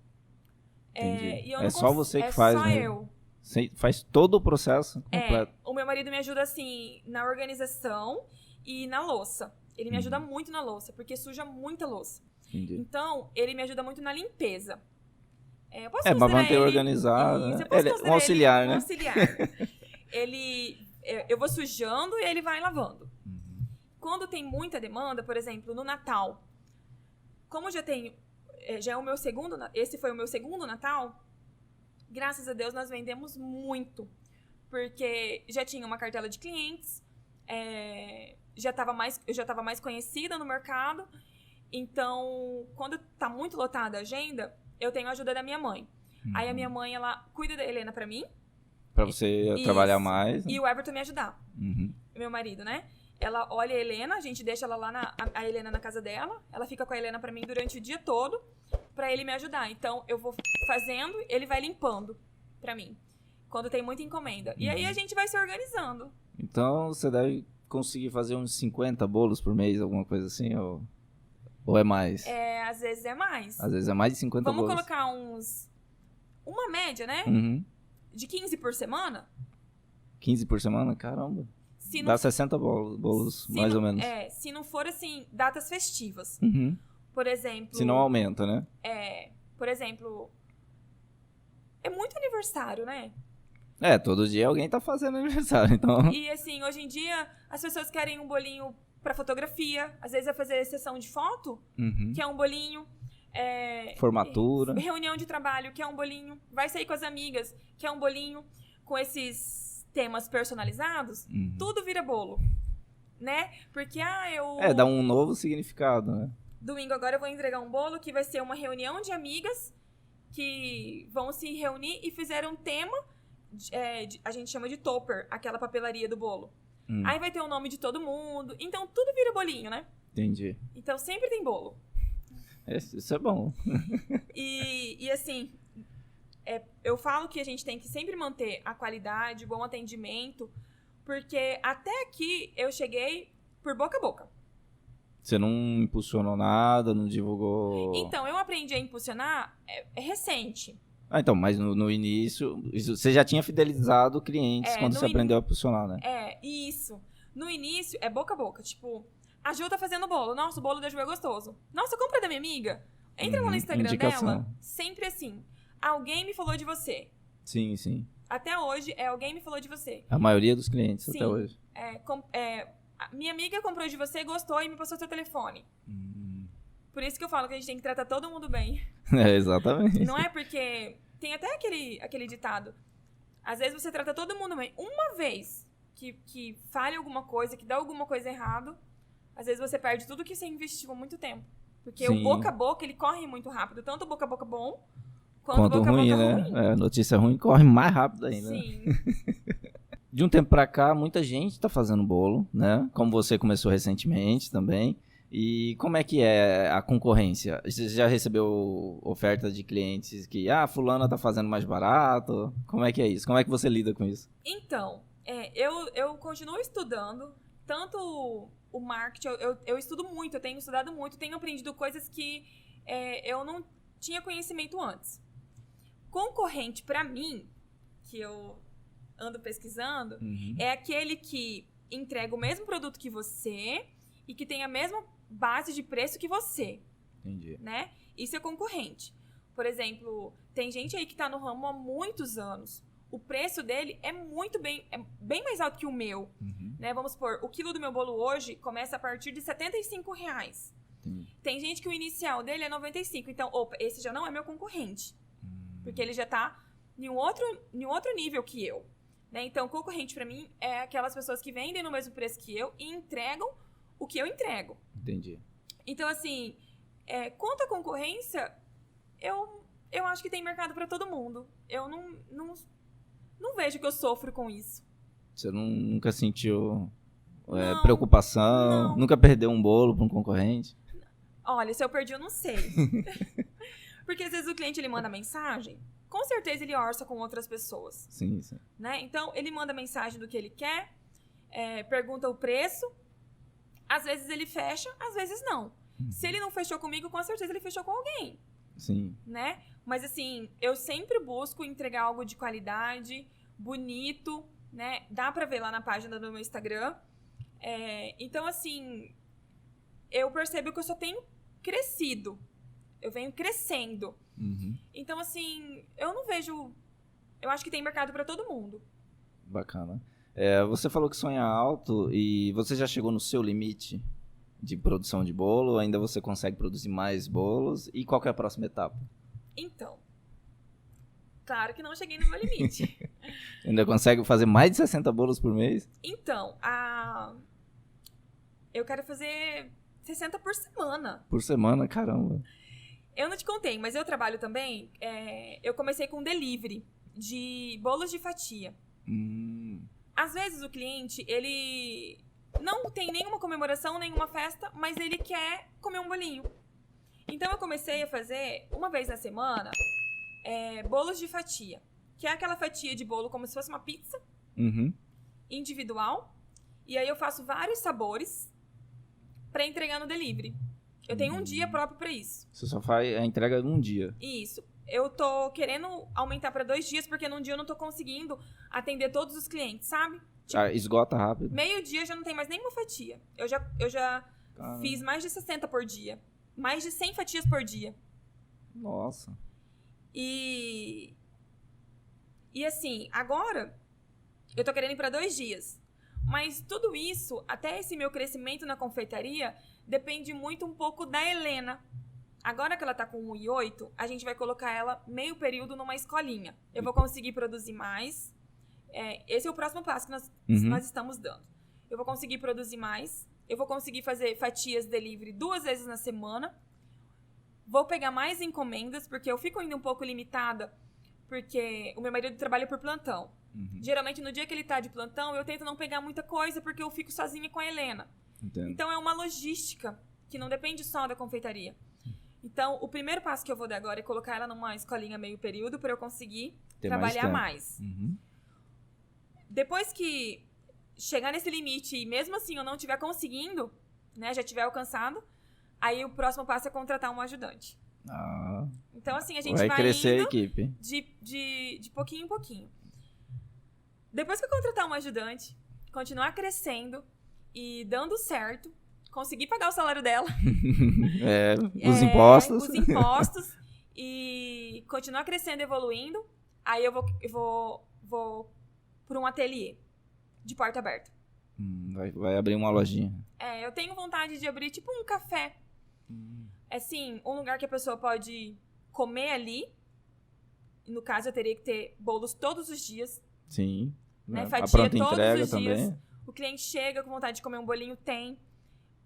Entendi. É só você que faz, né? É só eu. Você faz todo o processo completo. O meu marido me ajuda, assim, na organização e na louça. Ele me ajuda muito na louça, porque suja muita louça. Entendi. Então, ele me ajuda muito na limpeza. Eu posso pra manter organizado. Isso, Ele é um auxiliar, né? Um auxiliar. Eu vou sujando e ele vai lavando. Quando tem muita demanda, por exemplo, no Natal, como já é o meu segundo, esse foi o meu segundo Natal, graças a Deus nós vendemos muito, porque já tinha uma cartela de clientes, eu já estava mais conhecida no mercado, então quando tá muito lotada a agenda, eu tenho a ajuda da minha mãe. Aí a minha mãe, ela cuida da Helena pra mim. Pra você trabalhar mais. E o Everton me ajudar. Meu marido, né? Ela olha a Helena, a gente deixa ela lá a Helena na casa dela. Ela fica com a Helena pra mim durante o dia todo, pra ele me ajudar. Então, eu vou fazendo, ele vai limpando pra mim, quando tem muita encomenda. E aí a gente vai se organizando. Então, você deve conseguir fazer uns 50 bolos por mês, alguma coisa assim, ou é mais? Às vezes é mais. Às vezes é mais de 50 bolos. Vamos colocar uma média, né? De 15 por semana. 15 por semana? Caramba. Dá 60 bolos mais ou menos. Se não for, assim, datas festivas. Por exemplo... Se não aumenta, né? Por exemplo... É muito aniversário, né? Todo dia alguém tá fazendo aniversário, então... E, assim, hoje em dia, as pessoas querem um bolinho pra fotografia. Às vezes vai fazer sessão de foto, que é um bolinho. Formatura. Reunião de trabalho, que é um bolinho. Vai sair com as amigas, que é um bolinho. Com esses temas personalizados, tudo vira bolo, né? Porque, dá um novo significado, né? Domingo agora eu vou entregar um bolo que vai ser uma reunião de amigas que vão se reunir e fizeram um tema, a gente chama de topper, aquela papelaria do bolo. Aí vai ter o nome de todo mundo, então tudo vira bolinho, né? Entendi. Então sempre tem bolo. Isso é bom. E assim... eu falo que a gente tem que sempre manter a qualidade, o bom atendimento, porque até aqui eu cheguei por boca a boca. Você não impulsionou nada, não divulgou... Então, eu aprendi a impulsionar recente. Então, mas no início, você já tinha fidelizado clientes quando você aprendeu a impulsionar, né? Isso. No início, é boca a boca. Tipo, a Ju tá fazendo bolo. Nossa, o bolo da Ju é gostoso. Nossa, compra da minha amiga. Entra lá no Instagram dela. Sempre assim. Alguém me falou de você. Sim, sim. Até hoje, alguém me falou de você. A maioria dos clientes, até hoje. Minha amiga comprou de você, gostou e me passou seu telefone. Por isso que eu falo que a gente tem que tratar todo mundo bem. Exatamente. Não é porque... Tem até aquele ditado. Às vezes você trata todo mundo bem. Uma vez que falha alguma coisa, que dá alguma coisa errado, às vezes você perde tudo que você investiu há muito tempo. Porque o boca a boca, ele corre muito rápido. Tanto o boca a boca bom... Quanto ruim, né? Notícia ruim corre mais rápido ainda. Sim. De um tempo pra cá, muita gente tá fazendo bolo, né? Como você começou recentemente também. E como é que é a concorrência? Você já recebeu oferta de clientes que, fulana tá fazendo mais barato? Como é que é isso? Como é que você lida com isso? Então, eu continuo estudando, tanto o marketing, eu estudo muito, eu tenho estudado muito, tenho aprendido coisas que eu não tinha conhecimento antes. Concorrente, pra mim, que eu ando pesquisando, é aquele que entrega o mesmo produto que você e que tem a mesma base de preço que você. Entendi. Né? Isso é concorrente. Por exemplo, tem gente aí que tá no ramo há muitos anos. O preço dele é bem mais alto que o meu. Né? Vamos supor, o quilo do meu bolo hoje começa a partir de R$75. Tem gente que o inicial dele é 95. Então, esse já não é meu concorrente. Porque ele já tá em um outro nível que eu. Né? Então, concorrente pra mim é aquelas pessoas que vendem no mesmo preço que eu e entregam o que eu entrego. Entendi. Então, assim, quanto à concorrência, eu acho que tem mercado para todo mundo. Eu não vejo que eu sofro com isso. Você nunca sentiu preocupação? Não. Nunca perdeu um bolo para um concorrente? Olha, se eu perdi, eu não sei. Porque às vezes o cliente ele manda mensagem, com certeza ele orça com outras pessoas. Sim, sim. Né? Então, ele manda mensagem do que ele quer, pergunta o preço. Às vezes ele fecha, às vezes não. Se ele não fechou comigo, com certeza ele fechou com alguém. Sim. Né? Mas assim, eu sempre busco entregar algo de qualidade, bonito, né? Dá pra ver lá na página do meu Instagram. Então, assim, eu percebo que eu só tenho crescido. Eu venho crescendo. Uhum. Então, assim, eu não vejo... Eu acho que tem mercado pra todo mundo. Bacana. Você falou que sonha alto e você já chegou no seu limite de produção de bolo? Ou ainda você consegue produzir mais bolos? E qual que é a próxima etapa? Então, claro que não cheguei no meu limite. Ainda consegue fazer mais de 60 bolos por mês? Então, eu quero fazer 60 por semana. Por semana? Caramba. Eu não te contei, mas eu trabalho também. Eu comecei com delivery de bolos de fatia. Às vezes o cliente, ele não tem nenhuma comemoração, nenhuma festa, mas ele quer comer um bolinho. Então eu comecei a fazer, uma vez na semana, bolos de fatia. Que é aquela fatia de bolo como se fosse uma pizza, individual. E aí eu faço vários sabores para entregar no delivery. Eu tenho um dia próprio para isso. Você só faz a entrega num dia? Isso. Eu tô querendo aumentar para 2 dias, porque num dia eu não tô conseguindo atender todos os clientes, sabe? Tipo, esgota rápido? Meio-dia já não tem mais nenhuma fatia. Eu já fiz mais de 60 por dia. Mais de 100 fatias por dia. Nossa. E assim, agora eu tô querendo ir para 2 dias. Mas tudo isso, até esse meu crescimento na confeitaria, depende muito um pouco da Helena. Agora que ela tá com 1,8, a gente vai colocar ela meio período numa escolinha. Eu vou conseguir produzir mais. Esse é o próximo passo que nós estamos dando. Eu vou conseguir produzir mais. Eu vou conseguir fazer fatias delivery 2 vezes na semana. Vou pegar mais encomendas, porque eu fico ainda um pouco limitada, porque o meu marido trabalha por plantão. Geralmente, no dia que ele tá de plantão, eu tento não pegar muita coisa, porque eu fico sozinha com a Helena. Entendo. Então, é uma logística que não depende só da confeitaria. Então, o primeiro passo que eu vou dar agora é colocar ela numa escolinha meio período para eu conseguir trabalhar mais. Depois que chegar nesse limite e mesmo assim eu não estiver conseguindo, né, já tiver alcançado, aí o próximo passo é contratar um ajudante. Então, assim, a gente vai crescer indo a equipe. De pouquinho em pouquinho. Depois que eu contratar um ajudante, continuar crescendo e dando certo, conseguir pagar o salário dela. Os impostos. Os impostos. E continuar crescendo, evoluindo. Aí eu vou para um ateliê de porta aberta. Vai abrir uma lojinha. Eu tenho vontade de abrir tipo um café. Assim, um lugar que a pessoa pode comer ali. No caso, eu teria que ter bolos todos os dias. Sim. Né? A Fatia pronta todos entrega os dias. também. O cliente chega com vontade de comer um bolinho, tem.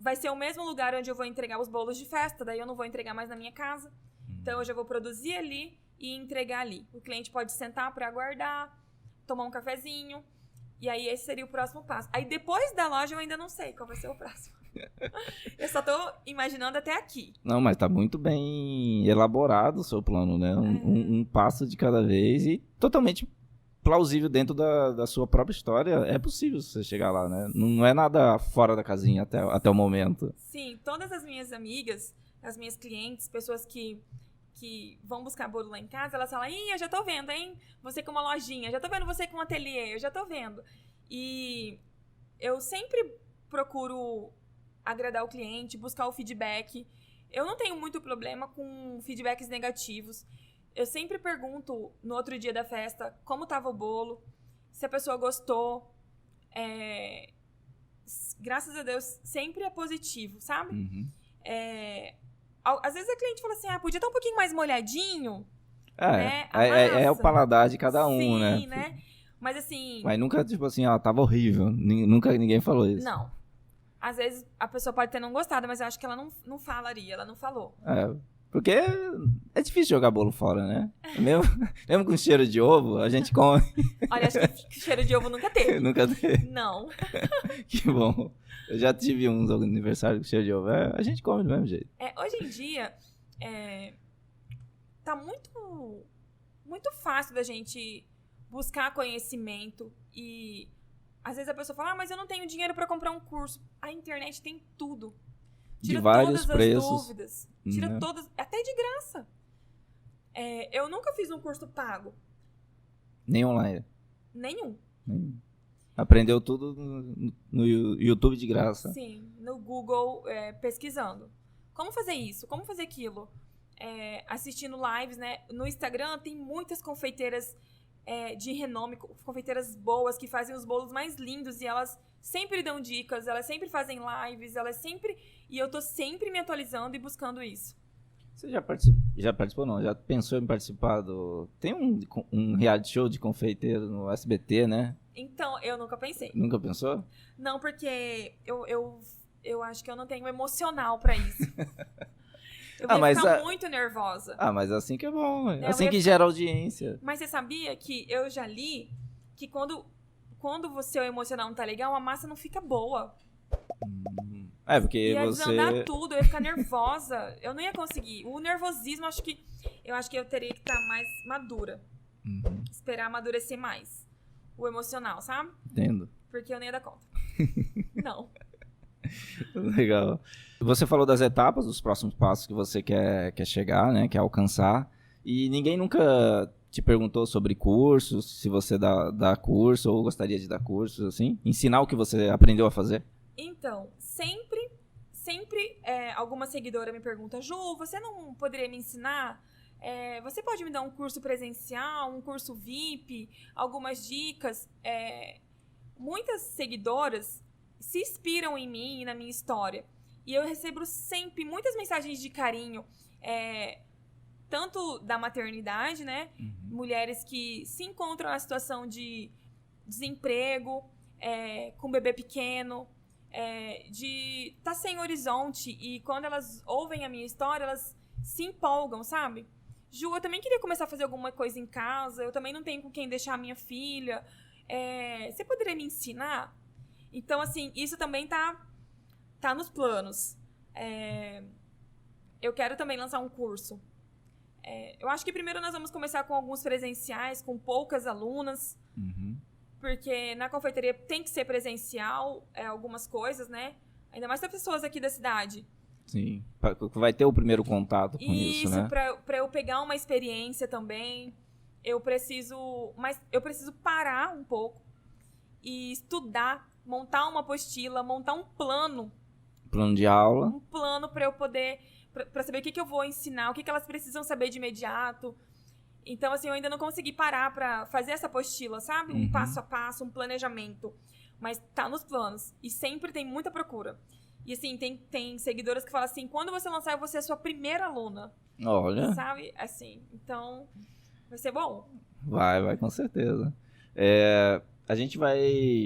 Vai ser o mesmo lugar onde eu vou entregar os bolos de festa, daí eu não vou entregar mais na minha casa. Então eu já vou produzir ali e entregar ali. O cliente pode sentar para aguardar, tomar um cafezinho. E aí esse seria o próximo passo. Aí depois da loja eu ainda não sei qual vai ser o próximo. Eu só tô imaginando até aqui. Não, mas tá muito bem elaborado o seu plano, né? Um passo de cada vez e totalmente plausível dentro da sua própria história. É possível você chegar lá, né? Não é nada fora da casinha até o momento. Sim, todas as minhas amigas, as minhas clientes, pessoas que vão buscar bolo lá em casa, elas falam, eu já tô vendo, hein? Você com uma lojinha, já tô vendo você com um ateliê, eu já tô vendo. E eu sempre procuro agradar o cliente, buscar o feedback. Eu não tenho muito problema com feedbacks negativos. Eu sempre pergunto no outro dia da festa como tava o bolo, se a pessoa gostou. Graças a Deus, sempre é positivo, sabe? Às vezes a cliente fala assim, podia estar um pouquinho mais molhadinho. Né? É o paladar de cada um, sim, né? né? Mas assim... Mas nunca, tipo assim, tava horrível. Nunca ninguém falou isso. Não. às vezes a pessoa pode ter não gostado, mas eu acho que ela não falaria, ela não falou. Porque é difícil jogar bolo fora, né? Mesmo com cheiro de ovo, a gente come. Olha, acho que cheiro de ovo nunca teve. Nunca teve? Não. Que bom. Eu já tive uns aniversários com cheiro de ovo. A gente come do mesmo jeito. Hoje em dia, tá muito, muito fácil da gente buscar conhecimento e às vezes a pessoa fala, mas eu não tenho dinheiro pra comprar um curso. A internet tem tudo. Tira de vários todas preços. as dúvidas. Tira todas, até de graça. Eu nunca fiz um curso pago. Nem online? Nenhum. Aprendeu tudo no YouTube de graça? Sim, no Google, pesquisando. Como fazer isso? Como fazer aquilo? Assistindo lives, né? No Instagram tem muitas confeiteiras de renome, confeiteiras boas, que fazem os bolos mais lindos e elas sempre dão dicas, elas sempre fazem lives, e eu tô sempre me atualizando e buscando isso. Você já participou não? Já pensou em participar Tem um reality show de confeiteiro no SBT, né? Então, eu nunca pensei. Nunca pensou? Não, porque eu acho que eu não tenho emocional pra isso. Eu ia ficar muito nervosa. Mas assim que é bom. Assim que gera audiência. Mas você sabia que eu já li que quando o seu emocional não tá legal, a massa não fica boa. Porque ia você... desandar tudo, eu ia ficar nervosa. Eu não ia conseguir. O nervosismo, eu acho que eu teria que estar mais madura. Esperar amadurecer mais. O emocional, sabe? Entendo. Porque eu nem ia dar conta. Não. Legal. Você falou das etapas, dos próximos passos que você quer chegar, né? Quer alcançar. E ninguém nunca te perguntou sobre cursos, se você dá curso ou gostaria de dar cursos, assim? Ensinar o que você aprendeu a fazer? Então, sempre alguma seguidora me pergunta, Ju, você não poderia me ensinar? Você pode me dar um curso presencial, um curso VIP, algumas dicas? Muitas seguidoras se inspiram em mim e na minha história. E eu recebo sempre muitas mensagens de carinho, tanto da maternidade, né? Mulheres que se encontram na situação de desemprego, com bebê pequeno, de estar sem horizonte. E quando elas ouvem a minha história, elas se empolgam, sabe? Ju, eu também queria começar a fazer alguma coisa em casa, eu também não tenho com quem deixar a minha filha. Você poderia me ensinar? Então, assim, isso também tá nos planos. Eu quero também lançar um curso. Eu acho que primeiro nós vamos começar com alguns presenciais, com poucas alunas. Porque na confeitaria tem que ser presencial, algumas coisas, né? Ainda mais para pessoas aqui da cidade. Sim, vai ter o primeiro contato com isso, né? Isso, pra eu pegar uma experiência também, eu preciso parar um pouco e estudar, montar uma apostila, montar um plano. Plano de aula. Um plano para eu poder, para saber o que eu vou ensinar, o que elas precisam saber de imediato. Então, assim, eu ainda não consegui parar para fazer essa apostila, sabe? Um passo a passo, um planejamento. Mas tá nos planos. E sempre tem muita procura. E, assim, tem seguidoras que falam assim, quando você lançar, eu vou ser a sua primeira aluna. Olha. Sabe? Assim, então, vai ser bom. Vai, com certeza. A gente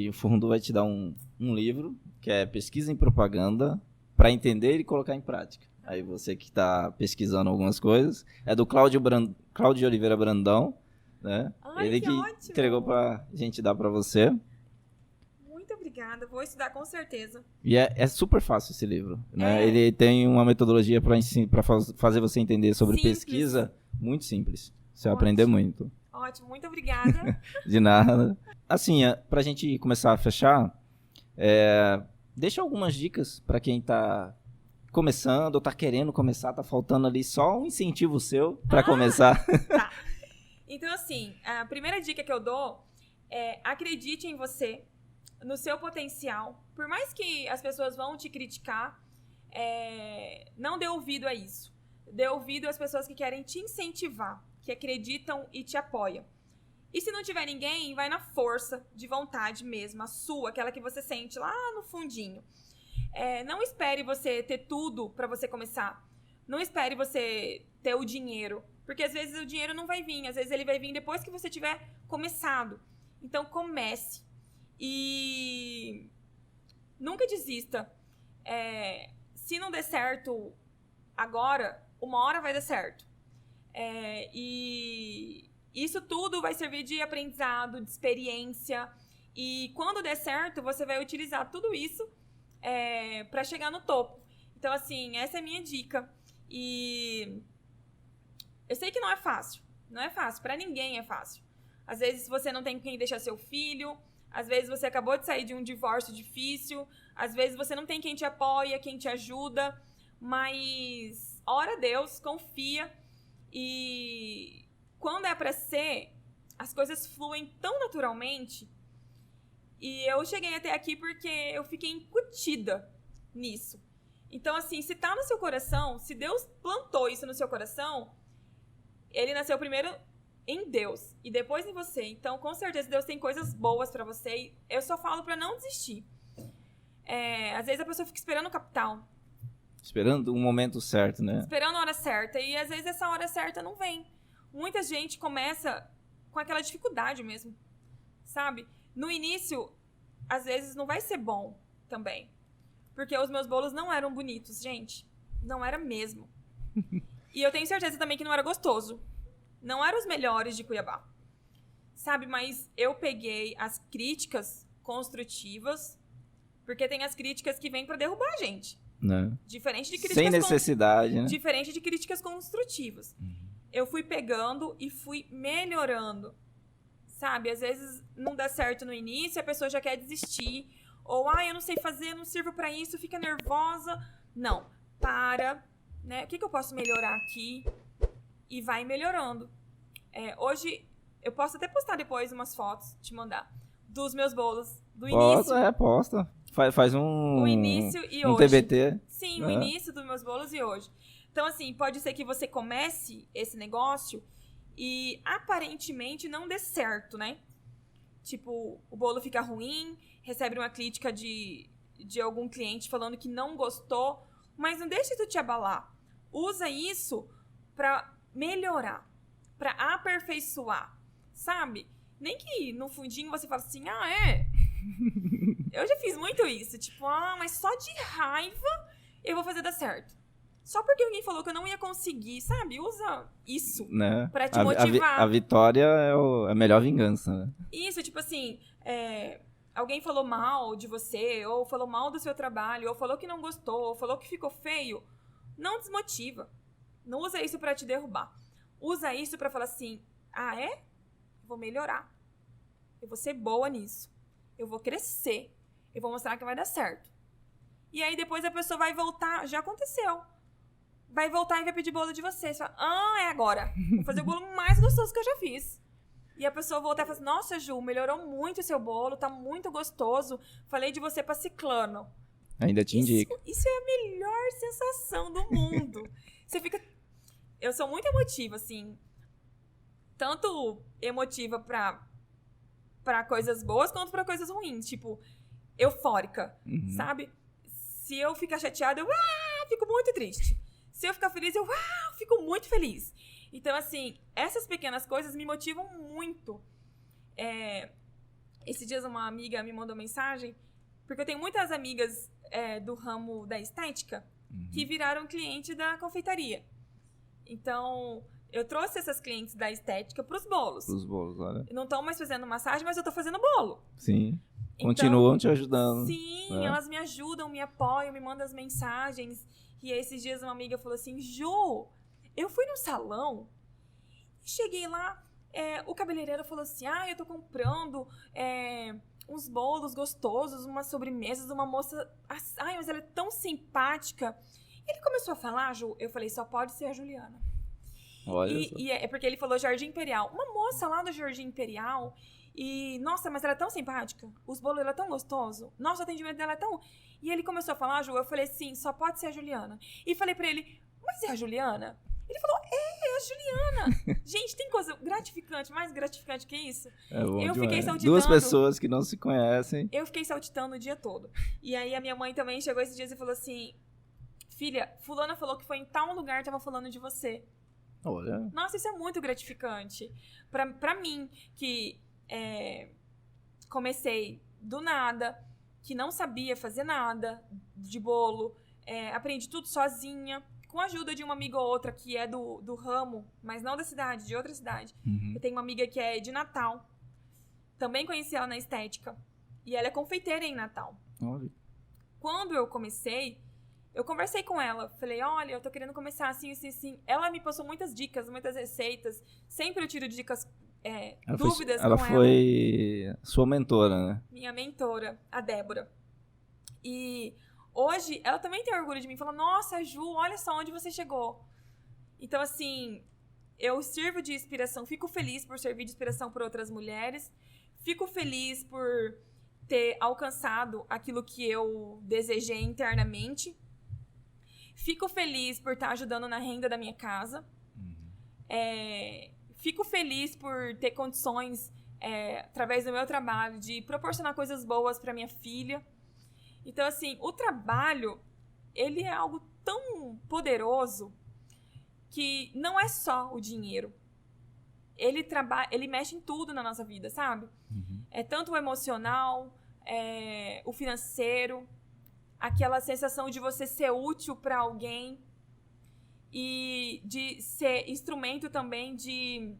o Fundo vai te dar um livro, que é Pesquisa em Propaganda, para entender e colocar em prática. Aí você que está pesquisando algumas coisas. É do Cláudio Oliveira Brandão, né? Ai, ele que ótimo. Entregou pra gente dar para você. Muito obrigada, vou estudar com certeza. E é super fácil esse livro, né? Ele tem uma metodologia para fazer você entender sobre pesquisa muito simples. Você vai aprender muito. Ótimo, muito obrigada. De nada. Assim, pra gente começar a fechar, deixa algumas dicas para quem tá começando ou tá querendo começar, tá faltando ali só um incentivo seu para começar. Tá. Então, assim, a primeira dica que eu dou é acredite em você, no seu potencial. Por mais que as pessoas vão te criticar, não dê ouvido a isso. Dê ouvido às pessoas que querem te incentivar, que acreditam e te apoiam. E se não tiver ninguém, vai na força de vontade mesmo, a sua, aquela que você sente lá no fundinho. Não espere você ter tudo para você começar. Não espere você ter o dinheiro. Porque às vezes o dinheiro não vai vir. Às vezes ele vai vir depois que você tiver começado. Então comece. E nunca desista. se não der certo agora, uma hora vai dar certo. E isso tudo vai servir de aprendizado, de experiência. E quando der certo, você vai utilizar tudo isso para chegar no topo. Então, assim, essa é a minha dica. E eu sei que não é fácil. Não é fácil. Para ninguém é fácil. Às vezes você não tem quem deixar seu filho. Às vezes você acabou de sair de um divórcio difícil. Às vezes você não tem quem te apoia, quem te ajuda. Mas ora a Deus, confia. E quando é para ser, as coisas fluem tão naturalmente. E eu cheguei até aqui porque eu fiquei incutida nisso. Então, assim, se tá no seu coração, se Deus plantou isso no seu coração, ele nasceu primeiro em Deus e depois em você. Então, com certeza, Deus tem coisas boas pra você. E eu só falo pra não desistir. Às vezes a pessoa fica esperando o capital. Esperando o momento certo, né? Esperando a hora certa. E às vezes essa hora certa não vem. Muita gente começa com aquela dificuldade mesmo, sabe? No início, às vezes não vai ser bom também. Porque os meus bolos não eram bonitos, gente. Não era mesmo. E eu tenho certeza também que não era gostoso. Não eram os melhores de Cuiabá. Sabe, mas eu peguei as críticas construtivas, porque tem as críticas que vêm pra derrubar a gente. Né? Diferente de críticas sem necessidade, né? Diferente de críticas construtivas. Eu fui pegando e fui melhorando. Sabe, às vezes não dá certo no início, a pessoa já quer desistir. Ou, eu não sei fazer, eu não sirvo pra isso, fica nervosa. Não, para, né? O que eu posso melhorar aqui? E vai melhorando. Hoje, eu posso até postar depois umas fotos, te mandar, dos meus bolos, do início. Posta. Faz um... O início e um hoje. TBT. Sim, o início dos meus bolos e hoje. Então, assim, pode ser que você comece esse negócio e aparentemente não dê certo, né? Tipo, o bolo fica ruim, recebe uma crítica de algum cliente falando que não gostou, mas não deixe isso te abalar. Usa isso pra melhorar, pra aperfeiçoar, sabe? Nem que no fundinho você fale assim, eu já fiz muito isso, tipo, mas só de raiva eu vou fazer dar certo. Só porque alguém falou que eu não ia conseguir, sabe? Usa isso, né? Pra te motivar. A vitória é a melhor vingança, né? Isso, tipo assim, alguém falou mal de você, ou falou mal do seu trabalho, ou falou que não gostou, ou falou que ficou feio. Não desmotiva. Não usa isso pra te derrubar. Usa isso pra falar assim, vou melhorar. Eu vou ser boa nisso. Eu vou crescer. Eu vou mostrar que vai dar certo. E aí depois a pessoa vai voltar, já aconteceu. Vai voltar e vai pedir bolo de você. Você fala, é agora. Vou fazer o bolo mais gostoso que eu já fiz. E a pessoa voltar e fala assim, nossa, Ju, melhorou muito o seu bolo, tá muito gostoso. Falei de você pra ciclano. Ainda te indica. Isso é a melhor sensação do mundo. Você fica... Eu sou muito emotiva, assim. Tanto emotiva pra coisas boas quanto pra coisas ruins. Tipo, eufórica, sabe? Se eu ficar chateada, eu fico muito triste. Se eu ficar feliz, eu fico muito feliz. Então, assim, essas pequenas coisas me motivam muito. Esses dias uma amiga me mandou mensagem, porque eu tenho muitas amigas do ramo da estética que viraram cliente da confeitaria. Então, eu trouxe essas clientes da estética pros bolos. Pros bolos, olha. Não estão mais fazendo massagem, mas eu tô fazendo bolo. Sim. Continuam te ajudando. Sim, elas me ajudam, me apoiam, me mandam as mensagens. E aí, esses dias uma amiga falou assim, Ju, eu fui no salão, cheguei lá, o cabeleireiro falou assim, eu tô comprando uns bolos gostosos, umas sobremesas, uma moça, mas ela é tão simpática. Ele começou a falar, Ju, eu falei, só pode ser a Juliana. Olha e é porque ele falou Jardim Imperial. Uma moça lá do Jardim Imperial. E, nossa, mas ela é tão simpática. Os bolos dela é tão gostoso. Nossa, o atendimento dela é tão... E ele começou a falar, Ju, eu falei, sim, só pode ser a Juliana. E falei pra ele, mas é a Juliana? Ele falou, é a Juliana. Gente, tem coisa gratificante, mais gratificante que isso? Eu fiquei saltitando. Duas pessoas que não se conhecem. Eu fiquei saltitando o dia todo. E aí a minha mãe também chegou esses dias e falou assim, filha, fulana falou que foi em tal lugar e tava falando de você. Olha. Nossa, isso é muito gratificante. Pra mim, que comecei do nada, que não sabia fazer nada de bolo. Aprendi tudo sozinha, com a ajuda de uma amiga ou outra que é do ramo, mas não da cidade, de outra cidade. Eu tenho uma amiga que é de Natal. Também conheci ela na estética. E ela é confeiteira em Natal. Olha. Quando eu comecei, eu conversei com ela. Falei, olha, eu tô querendo começar assim, assim, assim. Ela me passou muitas dicas, muitas receitas. Sempre eu tiro dicas, dúvidas com ela. Ela foi sua mentora, né? Minha mentora, a Débora. E hoje, ela também tem orgulho de mim. Fala, nossa, Ju, olha só onde você chegou. Então, assim, eu sirvo de inspiração. Fico feliz por servir de inspiração para outras mulheres. Fico feliz por ter alcançado aquilo que eu desejei internamente. Fico feliz por estar ajudando na renda da minha casa. Fico feliz por ter condições, através do meu trabalho, de proporcionar coisas boas para minha filha. Então, assim, o trabalho, ele é algo tão poderoso que não é só o dinheiro. Ele mexe em tudo na nossa vida, sabe? É tanto o emocional, o financeiro, aquela sensação de você ser útil para alguém e de ser instrumento também de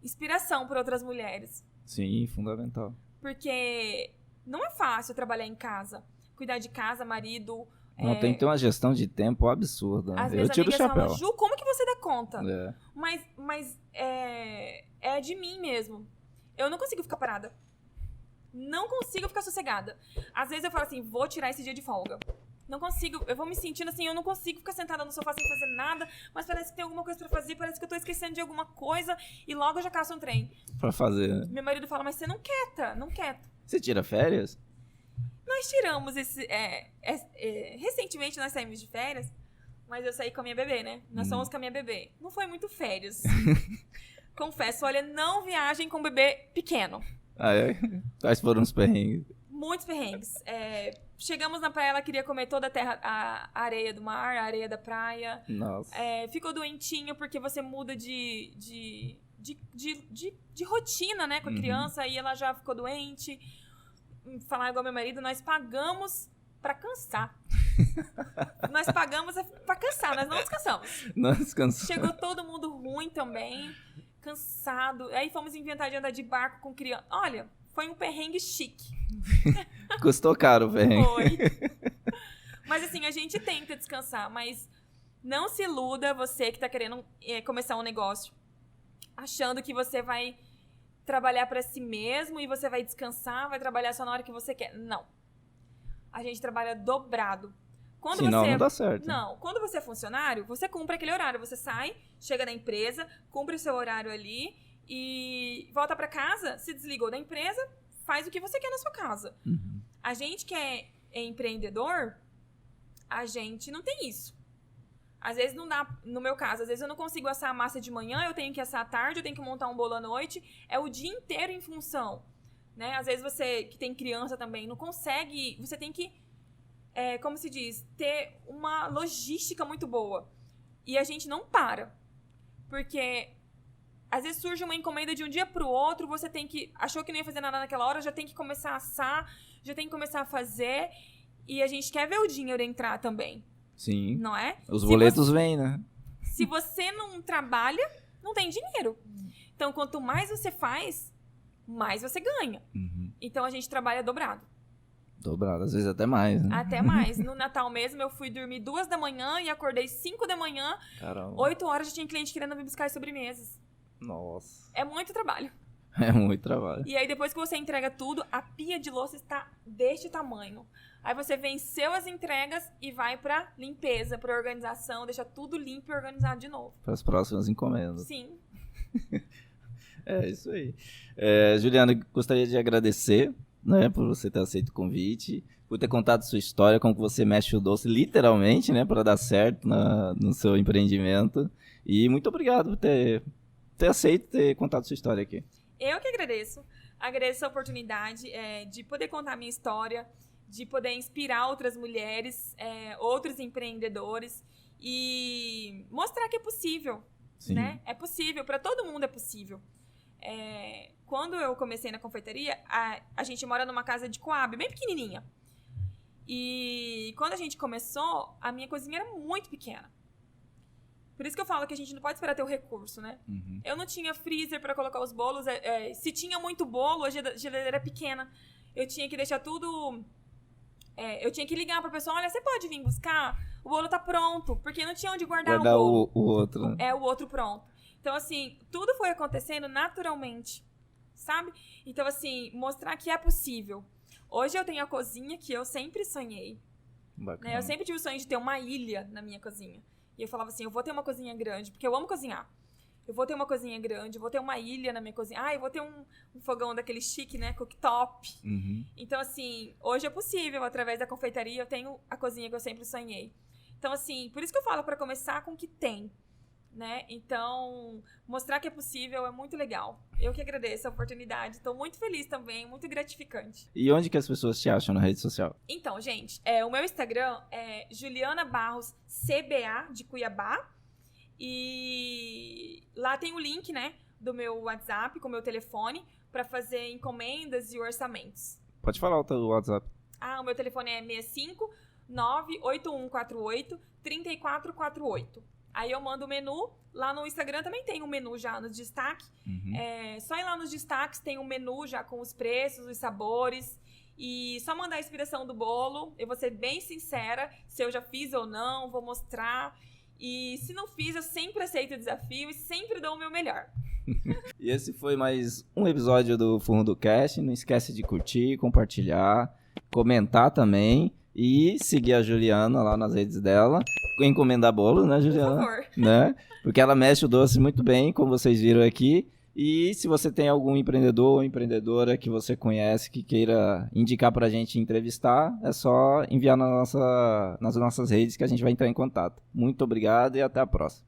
inspiração para outras mulheres. Sim, fundamental. Porque não é fácil trabalhar em casa, cuidar de casa, marido. Não, tem que ter uma gestão de tempo absurda. Às Eu vezes tiro o chapéu. falam, Ju, como que você dá conta? Mas é de mim mesmo. Eu não consigo ficar parada. Não consigo ficar sossegada. Às vezes eu falo assim, vou tirar esse dia de folga. Não consigo, eu vou me sentindo assim, eu não consigo ficar sentada no sofá sem fazer nada, mas parece que tem alguma coisa pra fazer, parece que eu tô esquecendo de alguma coisa e logo eu já caço um trem. Pra fazer, né? Meu marido fala, mas você não quieta, não quieta. Você tira férias? Nós tiramos recentemente nós saímos de férias, mas eu saí com a minha bebê, né? Nós somos com a minha bebê. Não foi muito férias. Confesso, olha, não viagem com bebê pequeno. Quais foram os perrengues? Muitos perrengues. Chegamos na praia, ela queria comer toda a areia do mar, a areia da praia. Nossa. Ficou doentinha porque você muda de rotina, né, com a criança, e ela já ficou doente. Falar igual meu marido, nós pagamos pra cansar. Nós pagamos pra cansar, nós não descansamos. Não descansamos. Chegou todo mundo ruim também, cansado. Aí fomos inventar de andar de barco com criança. Olha, foi um perrengue chique. Custou caro o perrengue. Foi. Mas assim, a gente tenta descansar, mas não se iluda, você que tá querendo começar um negócio, achando que você vai trabalhar pra si mesmo e você vai descansar, vai trabalhar só na hora que você quer. Não. A gente trabalha dobrado. Senão não dá certo. Não. Quando você é funcionário, você cumpre aquele horário. Você sai, chega na empresa, cumpre o seu horário ali e volta pra casa, se desligou da empresa, faz o que você quer na sua casa. A gente que é empreendedor, a gente não tem isso. Às vezes não dá, no meu caso, às vezes eu não consigo assar a massa de manhã, eu tenho que assar à tarde, eu tenho que montar um bolo à noite, é o dia inteiro em função, né? Às vezes você, que tem criança também, não consegue, você tem que, como se diz, ter uma logística muito boa. E a gente não para, porque às vezes surge uma encomenda de um dia pro outro, você tem que, achou que não ia fazer nada naquela hora, já tem que começar a assar, já tem que começar a fazer, e a gente quer ver o dinheiro entrar também. Sim. Não é? Os boletos vêm, né? Se você não trabalha, não tem dinheiro. Então, quanto mais você faz, mais você ganha. Então, a gente trabalha dobrado. Dobrado, às vezes até mais, né? Até mais. No Natal mesmo, eu fui dormir 2 da manhã e acordei 5 da manhã. Caramba. 8 horas já tinha cliente querendo me buscar as sobremesas. Nossa. É muito trabalho. É muito trabalho. E aí, depois que você entrega tudo, a pia de louça está deste tamanho. Aí você venceu as entregas e vai pra limpeza, pra organização, deixa tudo limpo e organizado de novo. Para as próximas encomendas. Sim. É isso aí. Juliana, gostaria de agradecer, né, por você ter aceito o convite, por ter contado sua história, como que você mexe o doce, literalmente, né, para dar certo no seu empreendimento. E muito obrigado por ter aceito, ter contado sua história aqui. Eu que agradeço. Agradeço a oportunidade de poder contar a minha história, de poder inspirar outras mulheres, outros empreendedores e mostrar que é possível, Sim. né? É possível, para todo mundo é possível. quando eu comecei na confeitaria, a gente mora numa casa de Coab, bem pequenininha. E quando a gente começou, a minha cozinha era muito pequena. Por isso que eu falo que a gente não pode esperar ter o recurso, né? Uhum. Eu não tinha freezer para colocar os bolos. Se tinha muito bolo, a geladeira era pequena. Eu tinha que deixar tudo... eu tinha que ligar pra pessoa, olha, você pode vir buscar? O bolo tá pronto, porque não tinha onde guardar o bolo. O outro. Né? O outro pronto. Então, assim, tudo foi acontecendo naturalmente, sabe? Então, assim, mostrar que é possível. Hoje eu tenho a cozinha que eu sempre sonhei. Né? Eu sempre tive o sonho de ter uma ilha na minha cozinha. E eu falava assim, eu vou ter uma cozinha grande, porque eu amo cozinhar. Eu vou ter uma cozinha grande, eu vou ter uma ilha na minha cozinha. Eu vou ter um fogão daquele chique, né? Cooktop. Uhum. Então, assim, hoje é possível. Através da confeitaria, eu tenho a cozinha que eu sempre sonhei. Então, assim, por isso que eu falo para começar com o que tem, né? Então, mostrar que é possível é muito legal. Eu que agradeço a oportunidade. Estou muito feliz também, muito gratificante. E onde que as pessoas te acham na rede social? Então, gente, o meu Instagram é Juliana Barros CBA de Cuiabá. E lá tem o link, né, do meu WhatsApp com o meu telefone para fazer encomendas e orçamentos. Pode falar o teu WhatsApp. O meu telefone é 65-98148-3448. Aí eu mando o menu. Lá no Instagram também tem um menu já no destaque. Uhum. Só ir lá nos destaques tem um menu já com os preços, os sabores. E só mandar a inspiração do bolo. Eu vou ser bem sincera se eu já fiz ou não, vou mostrar. E se não fiz, eu sempre aceito o desafio e sempre dou o meu melhor. E esse foi mais um episódio do Fundo Cast. Não esquece de curtir, compartilhar, comentar também e seguir a Juliana lá nas redes dela. Encomendar bolo, né, Juliana? Por favor. Né? Porque ela mexe o doce muito bem, como vocês viram aqui. E se você tem algum empreendedor ou empreendedora que você conhece, que queira indicar pra gente entrevistar, é só enviar nas nossas redes que a gente vai entrar em contato. Muito obrigado e até a próxima.